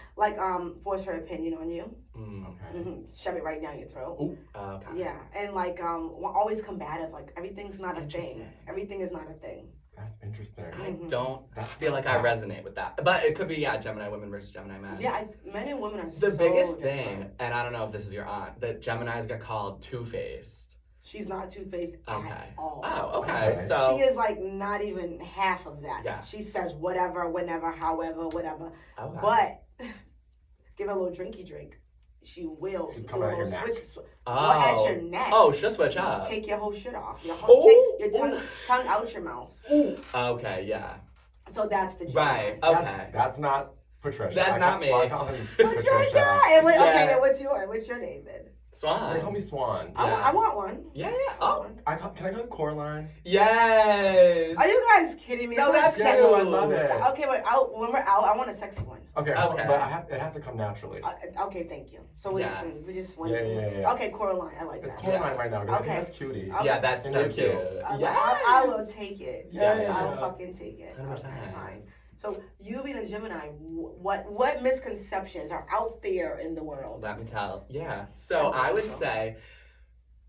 force her opinion on you. Okay. Shove it right down your throat. Ooh. Okay. Yeah, and like always combative. Like everything's not a thing. Interesting. Everything is not a thing. That's interesting. I Mhm. don't That's feel like I resonate with that. But it could be, Gemini women versus Gemini men. Yeah, men and women are The so biggest different. thing, and I don't know if this is your aunt, that Geminis get called two-faced. She's not two-faced Okay. at all. Oh, okay. Okay. So She is like not even half of that. Yeah. She says whatever, whenever, however, whatever. okay. But give her a little drinky drink. She will. She's do coming a at your little neck. switch at Oh. your neck. Oh, she'll switch up. Take your whole shit off. Your, Ooh. take your tongue out your mouth. Okay, yeah. So that's the Gemini. Right. Okay. That's not Patricia. That's not me. I call him Patricia. And Yeah. okay, then what's your name then? Swan. They call me Swan. Yeah. I want one. Yeah. I want Oh. one. Can I call you Coraline? Yes. Are you guys kidding me? No, I want a that's sexy cute. one. I love it. Okay, but when we're out, I want a sexy one. Okay, Okay. but it has to come naturally. Okay, thank you. So we just want. Yeah. Okay, Coraline, I like It's that. Coraline right now because I Okay. think that's cutie. Yeah, that's And so you're cute. cute. Yes. I will take it. Yeah. I will fucking take it. 100%. Okay, fine. So you being a Gemini, what misconceptions are out there in the world? Let me tell. Yeah. So I would say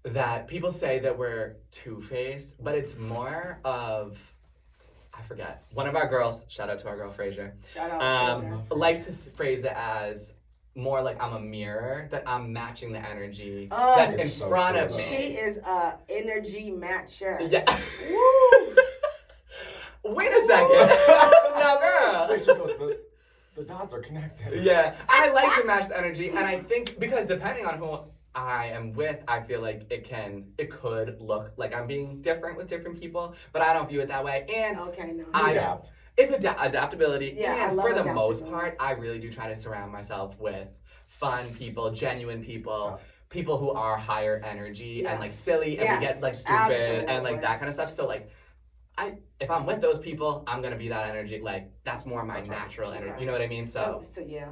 that people say that we're two-faced, but it's more of, I forget. One of our girls, shout out to our girl Frasier, Shout out. Fraser. likes to phrase it as more like I'm a mirror, that I'm matching the energy Oh, that's in it's so front true, of though. me. She is a energy matcher. Yeah. Woo! Wait a second. No, girl. Wait, she goes, the dots are connected. Yeah, I like to match the energy, and I think because depending on who I am with, I feel like it could look like I'm being different with different people, but I don't view it that way. And Okay, no. You adapt. it's adaptability, Yeah, I and love for the most adaptability. part, I really do try to surround myself with fun people, genuine people. Yeah. People who are higher energy and like Yes. silly and we get Yes, like stupid and absolutely. like that kind of stuff. So like if I'm with those people, I'm gonna be that energy. Like that's more my That's right. natural energy. Okay. You know what I mean? So So yeah.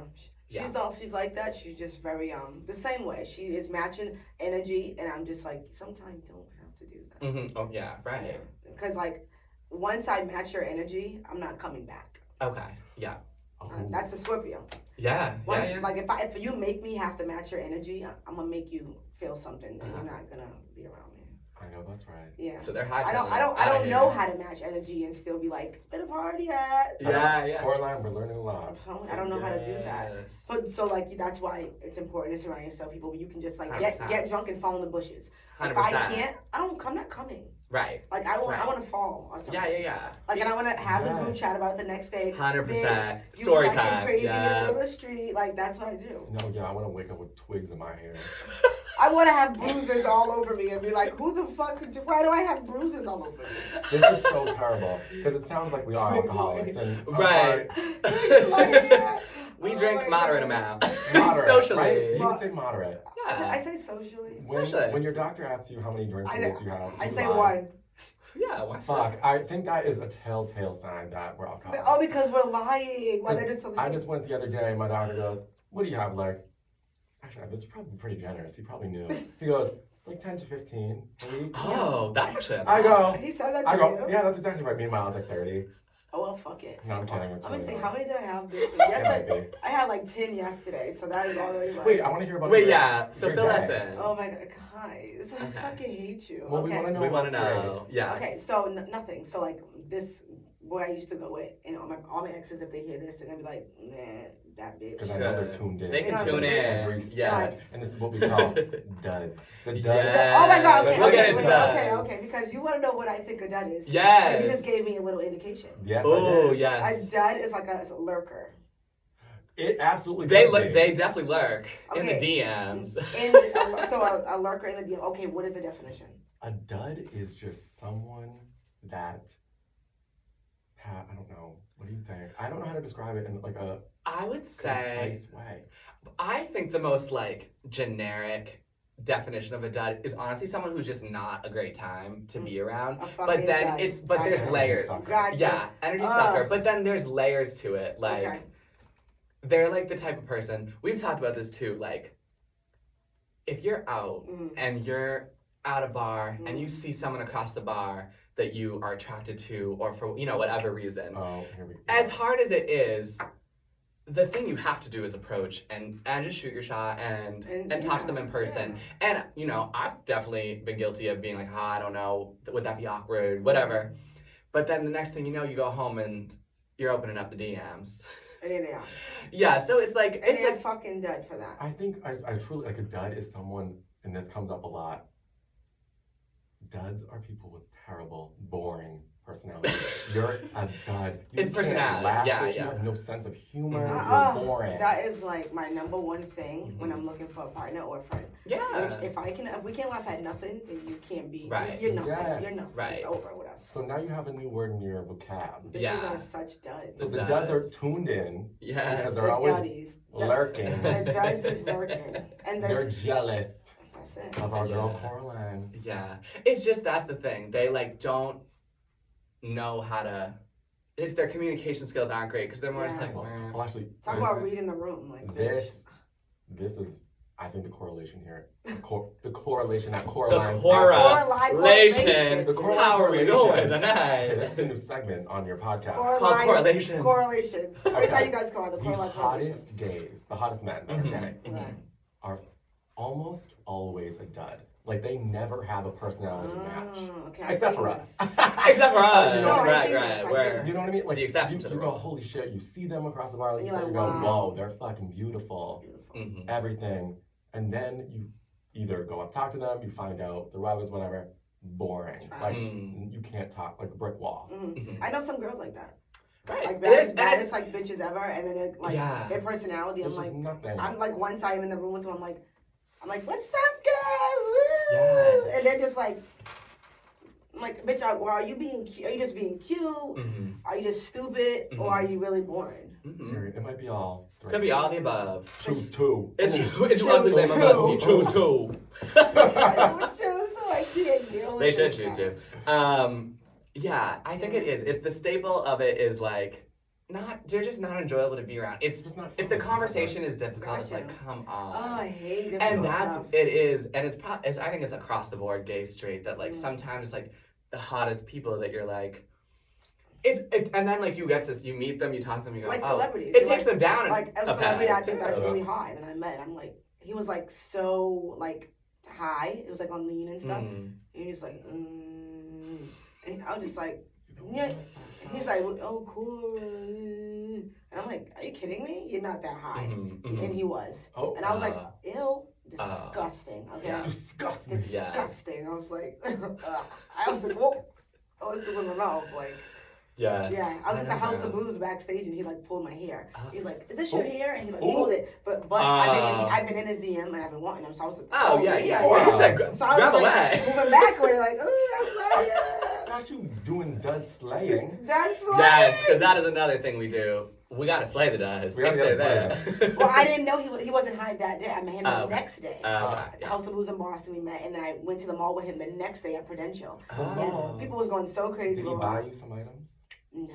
Yeah. She's like that. She's just very the same way. She is matching energy, and I'm just like sometimes don't have to do that. Oh yeah, right. Because like once I match your energy, I'm not coming back. Okay. Yeah. Oh. That's the Scorpio. Yeah. Once, yeah. like if you make me have to match your energy, I'm gonna make you feel something, and you're not gonna be around me. I know that's right. Yeah. So they're high. I don't know how to match energy and still be like, where the party at? Yeah. Coraline, we're learning a lot. I don't know how to do that. Yes. But so like that's why it's important to surround yourself with people where you can just like 100%. get drunk and fall in the bushes. 100%. If I can't, I'm not coming. Right. Like I want to fall or something. Yeah. Like and I want to have the group chat about it the next day. 100%. Bitch, Story you was, like, time. crazy Yeah. in the middle of the street. Like that's what I do. No, yeah, I want to wake up with twigs in my hair. I want to have bruises all over me and be like, who the fuck? Why do I have bruises all over me? This is so terrible because it sounds like we are alcoholics. And I'm Right. Like, We oh drink my moderate God. amount. Moderate, Socially. right? You can say moderate. I Yeah. say socially. Socially. When your doctor asks you how many drinks a week you have, I you say lie. one. Yeah. What's Fuck, I think that is a telltale sign that we're alcoholics. Oh, because we're lying. Why they're just I just went the other day, my doctor goes, what do you have, like, actually, this is probably pretty generous, he probably knew. He goes, like 10 to 15 a week. Oh, that actually. I go, He said that to I go, you. yeah, that's exactly right. Meanwhile, I was like 30. Oh well, fuck it. No, I'm kidding. It's I'm gonna really say, not. how many did I have this week? It Yes, might be. I had like 10 yesterday, so that is already like. Wait, I want to hear about Wait, your, yeah. So your fill day. us in. Oh my god, guys, I Okay. fucking hate you. Well, okay. we want to know. We want what's to straight. know. Yeah. Okay, so nothing. So like this boy I used to go with, and all my exes, if they hear this, they're gonna be like, nah, that bitch. Because I know they're tuned in. They can Yeah, tune they- Every in. second. Yes. And this is what we call duds. The duds. Yeah. Oh my god, okay, We'll okay, get into wait, that. okay, because you want to know what I think a dud is. Yes. And you just gave me a little indication. Yes, I Oh, did. yes. A dud is like a lurker. It absolutely They could be. they definitely lurk in the Okay. DMs. So a lurker in the DM. Okay, what is the definition? A dud is just someone that, I don't know. What do you think? I don't know how to describe it in like a I would say concise way. I think the most like generic definition of a dud is honestly someone who's just not a great time to be around. A fucking But then dud. there's Gotcha. layers. Sucker. Gotcha. Yeah, energy sucker. But then there's layers to it. Like Okay. they're like the type of person, we've talked about this too, like if you're out and you're at a bar and you see someone across the bar that you are attracted to or for whatever reason, Oh, here we go. as hard as it is, the thing you have to do is approach and just shoot your shot and talk to them in person. And I've definitely been guilty of being like, I don't know, would that be awkward, whatever. But then the next thing you know, you go home and you're opening up the DMs. And then they are. Yeah, so it's like And it's they're like fucking dud for that. I think I truly like a dud is someone, and this comes up a lot. Duds are people with terrible, boring personality. You're a dud. You It's can't personality. laugh, Yeah, but yeah. You have no sense of humor. Uh-uh. You're boring. That is like my number one thing when I'm looking for a partner or a friend. yeah. Which if we can't laugh at nothing, then you can't be. Right. You're nothing. Yes. You're nothing. Right. It's over with us. So now you have a new word in your vocab. Bitches Yeah. are such duds. So the Duds. duds are tuned in Yes. because they're always Duddies. lurking. The duds is lurking. And They're jealous that's it. of our girl Yeah. Coraline. Yeah. It's just that's the thing. They like don't know how to. It's their communication skills aren't great because they're more just Yeah. like. Well, actually, Talk about reading the room. Like this is, I think, the correlation here. The correlation that The Coraline's correlation. The correlation. How are we doing Okay, tonight? this is a new segment on your podcast. called correlations. Correlations. That's Okay. how you guys call it. The The correlations. hottest gays, the hottest men, Mhm. okay, Right. are almost always a dud. Like they never have a personality match. Oh, okay. I Except see for this. us. Except for us. You know, No, I right, see right. this, I see Where this. You know what I mean? Like The exception you, to the you go, rule. holy shit! You see them across the bar, like you You're said, you like, go, wow. whoa, they're fucking beautiful. Beautiful. Mhm. Everything, and then you either go up, talk to them, you find out the rivals, whatever. Boring. Trash. Like Mm. you can't talk, like a brick wall. Mhm. Mhm. I know some girls like that. Right. Like There's- baddest like bitches ever, and then it, like Yeah. their personality. There's I'm just like, nothing. I'm like once I'm in the room with them, I'm like, what's up, guys? Woo! Yes. And they're just like, I'm like, bitch, are you being? Are you just being cute? Mm-hmm. Are you just stupid, or are you really boring? Mm-hmm. It might be all three. Could be all the above. Choose two. It's Ooh. true. It's ugly Choose name of two. us. Choose two. I would choose, so I can't deal with They should this choose guys. to. Yeah, I think it is. It's the staple of it is like they're just not enjoyable to be around. It's It's not if the fun. conversation is difficult, it's Gotcha. like come Oh, on. I hate difficult And that's stuff. it is, and it's I think it's across the board, gay, straight. That like Mm. sometimes like the hottest people that you're like, and then like you meet them, you talk to them, you go, Like oh, celebrities. it You're takes them down Like a celebrity peg, I think that's too. really hot, and I met. I'm like, he was like so like high. It was like on lean and stuff. Mm. And he's like, and I was just like, yeah. He's like, oh, cool. And I'm like, are you kidding me? You're not that high. Mhm, mhm. And he was. Oh. And I was like, ew, disgusting. Okay. yeah. Disgusting. Disgusting. I was like, ugh. I was like, whoa. I was doing my mouth like. Yes. Yeah, I was at the House of know. Blues backstage, and he like pulled my hair. Oh. He was like, "Is this your hair?" And he like Oh. pulled it. But I've been in his DM and I've been wanting him, so I was like, Oh yeah, yeah. So Wow. you said So I was grab like, away. moving backward, like, oh, that's right. Not you doing dud slaying. That's right. Yes, because that is another thing we do. We gotta slay the duds. We If gotta they're get there. Well, I didn't know he wasn't high that day. I met him the Okay. next day. Okay, At the yeah. House of Blues in Boston, we met, and then I went to the mall with him the next day at Prudential. Oh. And people was going so crazy. Did he about buy it. you some items? No.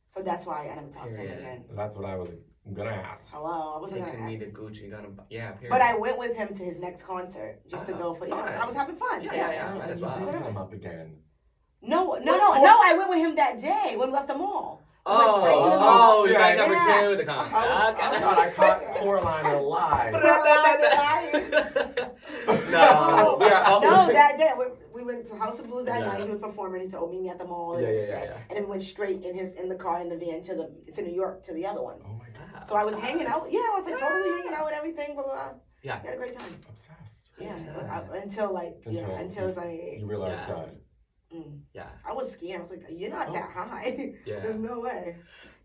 So that's why I never talked to him Period. again. That's what I was gonna ask. Hello, I wasn't Think gonna. you needed Gucci, got him. Yeah, period. But I went with him to his next concert just to Oh, go for. You know, fun. I was having fun. Yeah, might And as you well. did hit him up again. No. I went with him that day when we left the mall. We went straight to the mall. Oh, Yeah, night number yeah. 2, the concert. I thought I caught Coraline alive. No, we are all. No, that day we went to House of Blues that Yeah. night. He was performing. He told me at the mall the Yeah, next yeah, day, yeah. and then we went straight in the car in the van to New York to the other one. Oh my god. So I was hanging out. Yeah, I was like totally hanging out with everything. Blah blah blah. Yeah. We had a great time. Obsessed. Yeah, 100%. until it was like. You realized Yeah. dud. Yeah. I was scared. I was like, "You're not that high. Yeah. There's no way."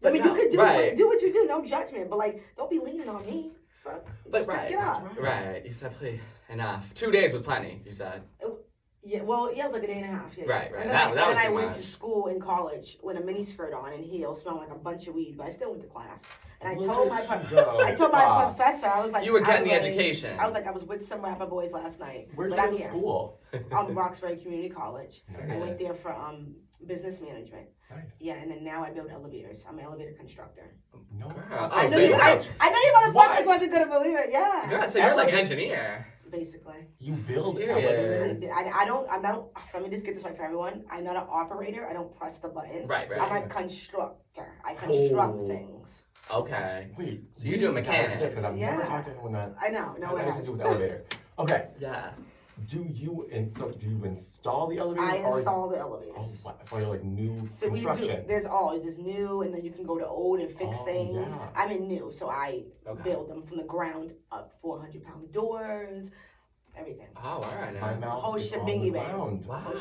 But I mean, no, you could do right. do what you do, no judgment. But like, don't be leaning on me. Fuck. But Just right, get up. that's Right. You said, please, enough. 2 days was plenty, you said. Yeah, well, yeah, it was like a day and a half. Yeah. Right, right. And then, That was I too went much. to school in college with a mini skirt on and heels, smelling like a bunch of weed, but I still went to class. And I told my professor, I was like, You were I getting was the like- education. I was like, I was with some rapper boys last night, Where'd but you I'm go to here. school? Roxbury Community College. I Nice. went there for business management. Nice. Yeah, and then now I build elevators. I'm an elevator constructor. No. Girl. Oh, I know so you. you're I know you What? motherfuckers wasn't gonna believe it. Yeah. Girl, so you're like engineer. Basically. You build Period. elevators. I'm not. Let me just get this right for everyone. I'm not an operator. I don't press the button. Right, I'm right. a constructor. I construct Oh. things. Okay. Wait. So you we do need to dive into this, mechanics. 'cause I've Yeah. never talked to anyone that I know. No has one anything has. to do with elevators. Okay. Yeah. Do you install the elevators? I or- install the Oh, elevators. what, for like new So we do. construction. There's new, and then you can go to old and fix Oh, things. yeah. I'm in new, so I Okay. build them from the ground up. 400-pound doors, everything. Oh, all right My now. mouth Whole is all shebingy bang. around. Wow. With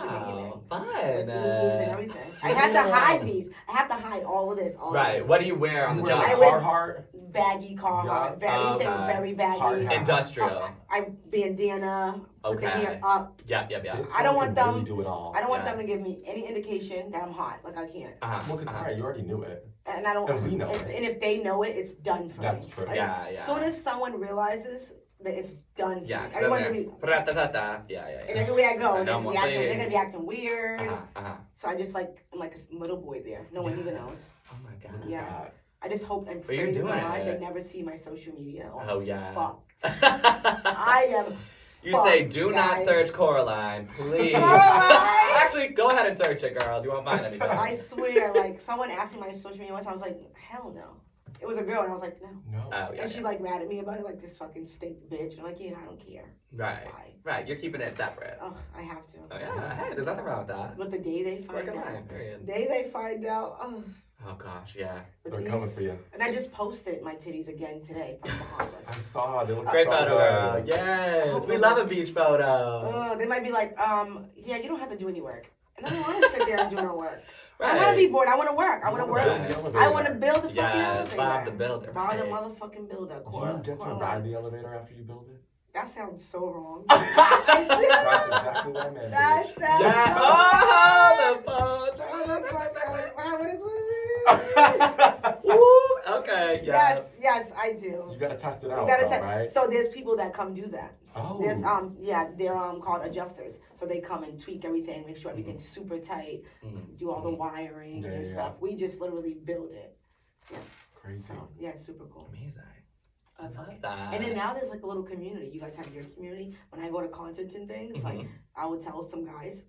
Fun. eaves and everything. I have to hide these. I have to hide all of this. All Right. What do you wear on You the wear job? like I wear- Carhartt? Baggy Carhartt, everything Okay. very baggy. Hard hat. Industrial. I bandana, put the Okay. hair up. Yep. This I don't girl want can them- really do it all. I don't want them to Yes. give me any indication that I'm hot. Like I can't. Well, because right, you already knew it. And I don't. And we know if, it. and if they know it, it's done for That's me. true. As Yeah. soon as someone realizes that it's done for Yeah. me, everyone's gonna be. Yeah. And everywhere I go, So they're, no just more be acting, they're please. gonna be acting weird. So I just I'm like a little boy there. No one even knows. Oh my Look god. at Yeah. that. I just hope and But you're pray to doing God it. they never see my social media. Oh yeah. Fucked. I am. You say, fucked, do not guys. search Coraline, please. Coraline? Actually, go ahead and search it, girls. You won't find anything. I swear, like someone asked me my social media once, I was like, hell no. It was a girl, and I was like, no. No. Oh, yeah. And she like mad at me about it, like this fucking stink bitch. And I'm like, yeah, I don't care. Right. Why? Right. You're keeping it separate. Ugh, I have to. Oh yeah. Hey, there's nothing wrong with that. But the day they find Working out, life, period. ugh. Oh gosh, yeah. But They're coming for you. And I just posted my titties again today from Bahamas. I saw. They look Great so photo. good. Yes. We love a beach photo. They might be like, yeah, you don't have to do any work. And I don't want to sit there and do no work. I want to be bored. I want to work. I want to work. Right. I want to build the fucking Yes, elevator. Bob the Builder. Bob the Right. motherfucking builder. Do you get to ride the elevator after you build it? That sounds so wrong. That's exactly what I meant. That bitch. sounds Yeah. so Oh, wrong. the poach. What is Woo. Okay. Yeah. Yes, I do. You gotta test it out, You gotta though, right? So there's people that come do that. Oh. There's they're called adjusters. So they come and tweak everything, make sure everything's super tight, do all the wiring and stuff. We just literally build it. Yeah. Crazy. So yeah, it's super cool. Amazing. I love that. And then now there's like a little community. You guys have your community. When I go to concerts and things, like I would tell some guys,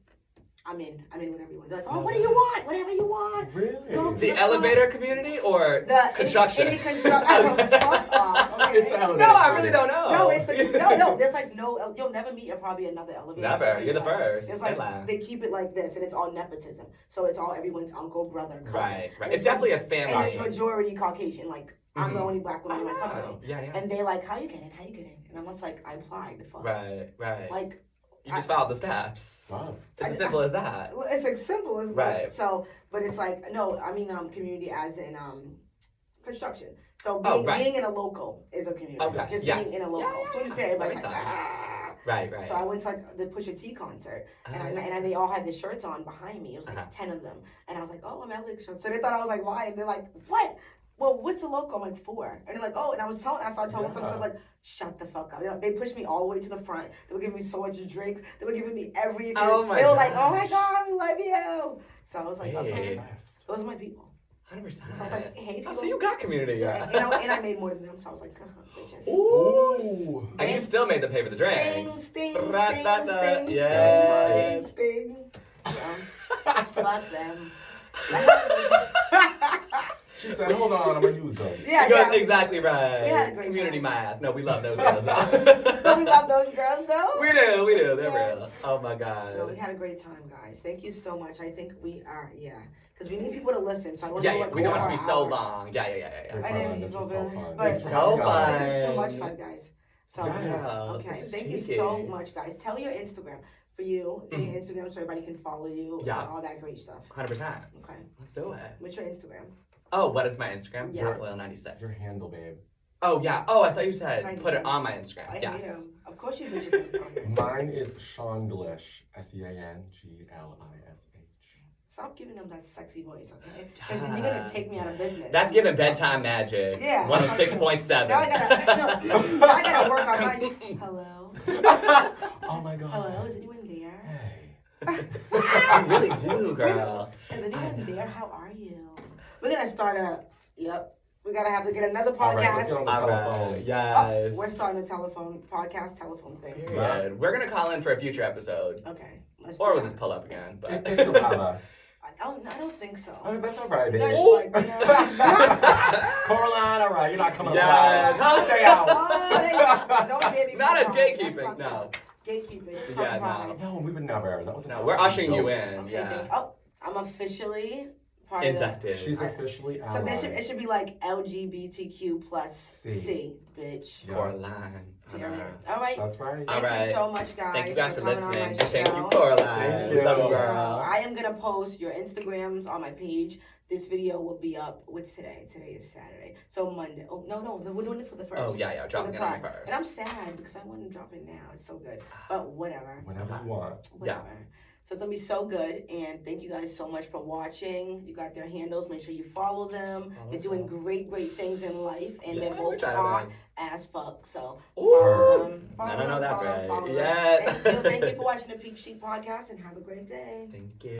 I'm in whatever you want. They're like, oh, what do you want? Whatever you want. Really? Go to The elevator community or construction? Any construction. Fuck off, okay? It's the elevator No, I really don't know. No, it's like, no. There's like no. You'll never meet probably another elevator. Never. You're the first. It's like they keep it like this, and it's all nepotism. So it's all everyone's uncle, brother, cousin. Right. And It's definitely a family. And it's majority Caucasian. Like I'm the only black woman in my company. Yeah. And they like, how you get in? How you get in? And I'm just like, I applied. The fuck. Right. Like. You just followed the steps. Wow. It's as simple as that. It's like simple as Right. that. So, but it's like no. I mean, community as in construction. So being in a local is a community. Okay. Just Yes. being in a local. Yeah. So you say everybody's That like makes ah. Right. So I went to like the Pusha T concert, and they all had the shirts on behind me. It was like 10 of them, and I was like, "Oh, I'm at Show." So they thought I was like lying. They're like, "What? Well, what's the local?" I'm like, 4. And they're like, "Oh," and I started telling them stuff like, "Shut the fuck up." They pushed me all the way to the front. They were giving me so much drinks. They were giving me everything. Oh my They were like, gosh. "Oh my god, we love you." So I was like, Hey. "Okay, Obsessed. those are my people." 100%. So I was like, "Hey, people." Oh, so you got community. Yeah, and I made more than them. So I was like, "Bitches." Ooh. And you still made them pay for the drinks. Sting. Yes. Yeah. Fuck them. She said, hold on, I'm gonna use them. Yeah. Exactly right. We had a great community time. my ass. No, we love those girls though. Don't we love those girls though? We do. They're Yeah. real. Oh my god. No, we had a great time, guys. Thank you so much. I think we are, because we need people to listen. So I don't Yeah, want to we don't want go it to be our so hour. long. Yeah. Great I fun. didn't This go was so really, fun. but Thanks for so having us. This is so fun. much fun, guys. So Yeah, okay, this is thank you cheeky. so much, guys. Tell your Instagram for you. Tell your Instagram so everybody can follow you. Yeah. And all that great stuff. 100%. Okay. Let's do it. What's your Instagram? Oh, what is my Instagram? Yeah. YourOil96. Your handle, babe. Oh yeah. Oh, I thought you said I put it know. on my Instagram. I Yes. hate him. Of course you bitches. Mine is Sean Glish. SeanGlish. Stop giving them that sexy voice, okay? Because then you're gonna take me out of business. That's giving bedtime magic. Yeah. 106.7. Now I gotta work on my. Hello. Oh my god. Hello. Is anyone there? Hey. You really do, girl. Is anyone there? How are you? We're gonna start a. Yep. We gotta have to get another podcast. All right, let's get on the telephone. Alright, yes. Oh, we're starting the telephone thing. Period. We're gonna call in for a future episode. Okay. Let's Or do we'll that. just pull up again. But If you have us. I don't think so. Oh, that's all right, You guys babe. like, you know. Coraline, all right, you're not coming Yes. around. I'll stay out. Oh, don't baby. Not as fuck gatekeeping, pride. That's no. fucked up. Gatekeeping. Yeah, Fuck pride. No, we would never. That was no, we're ushering you in. Okay, Yeah. I'm officially part of Inducted. She's officially the. So allied. it should be like LGBTQ plus C, bitch. Yeah. Coraline. Period. All right. That's right. All Thank right. you so much, guys. Thank you guys for coming on listening. my Thank you, show. Coraline. Thank you. Love you, girl. I am gonna post your Instagrams on my page. This video will be up. What's today? Today is Saturday. So Monday. Oh no, we're doing it for the first. Oh yeah, For dropping the it on Pride. first. And I'm sad because I want to drop it now. It's so good. But whatever. Whenever you want. Whatever. So it's gonna be so good, and thank you guys so much for watching. You got their handles. Make sure you follow them. They're doing great things in life, and they're both hot as fuck. So follow them. No, that's right. Follow them. Yes. Thank you for watching the Pink Sheep podcast, and have a great day. Thank you.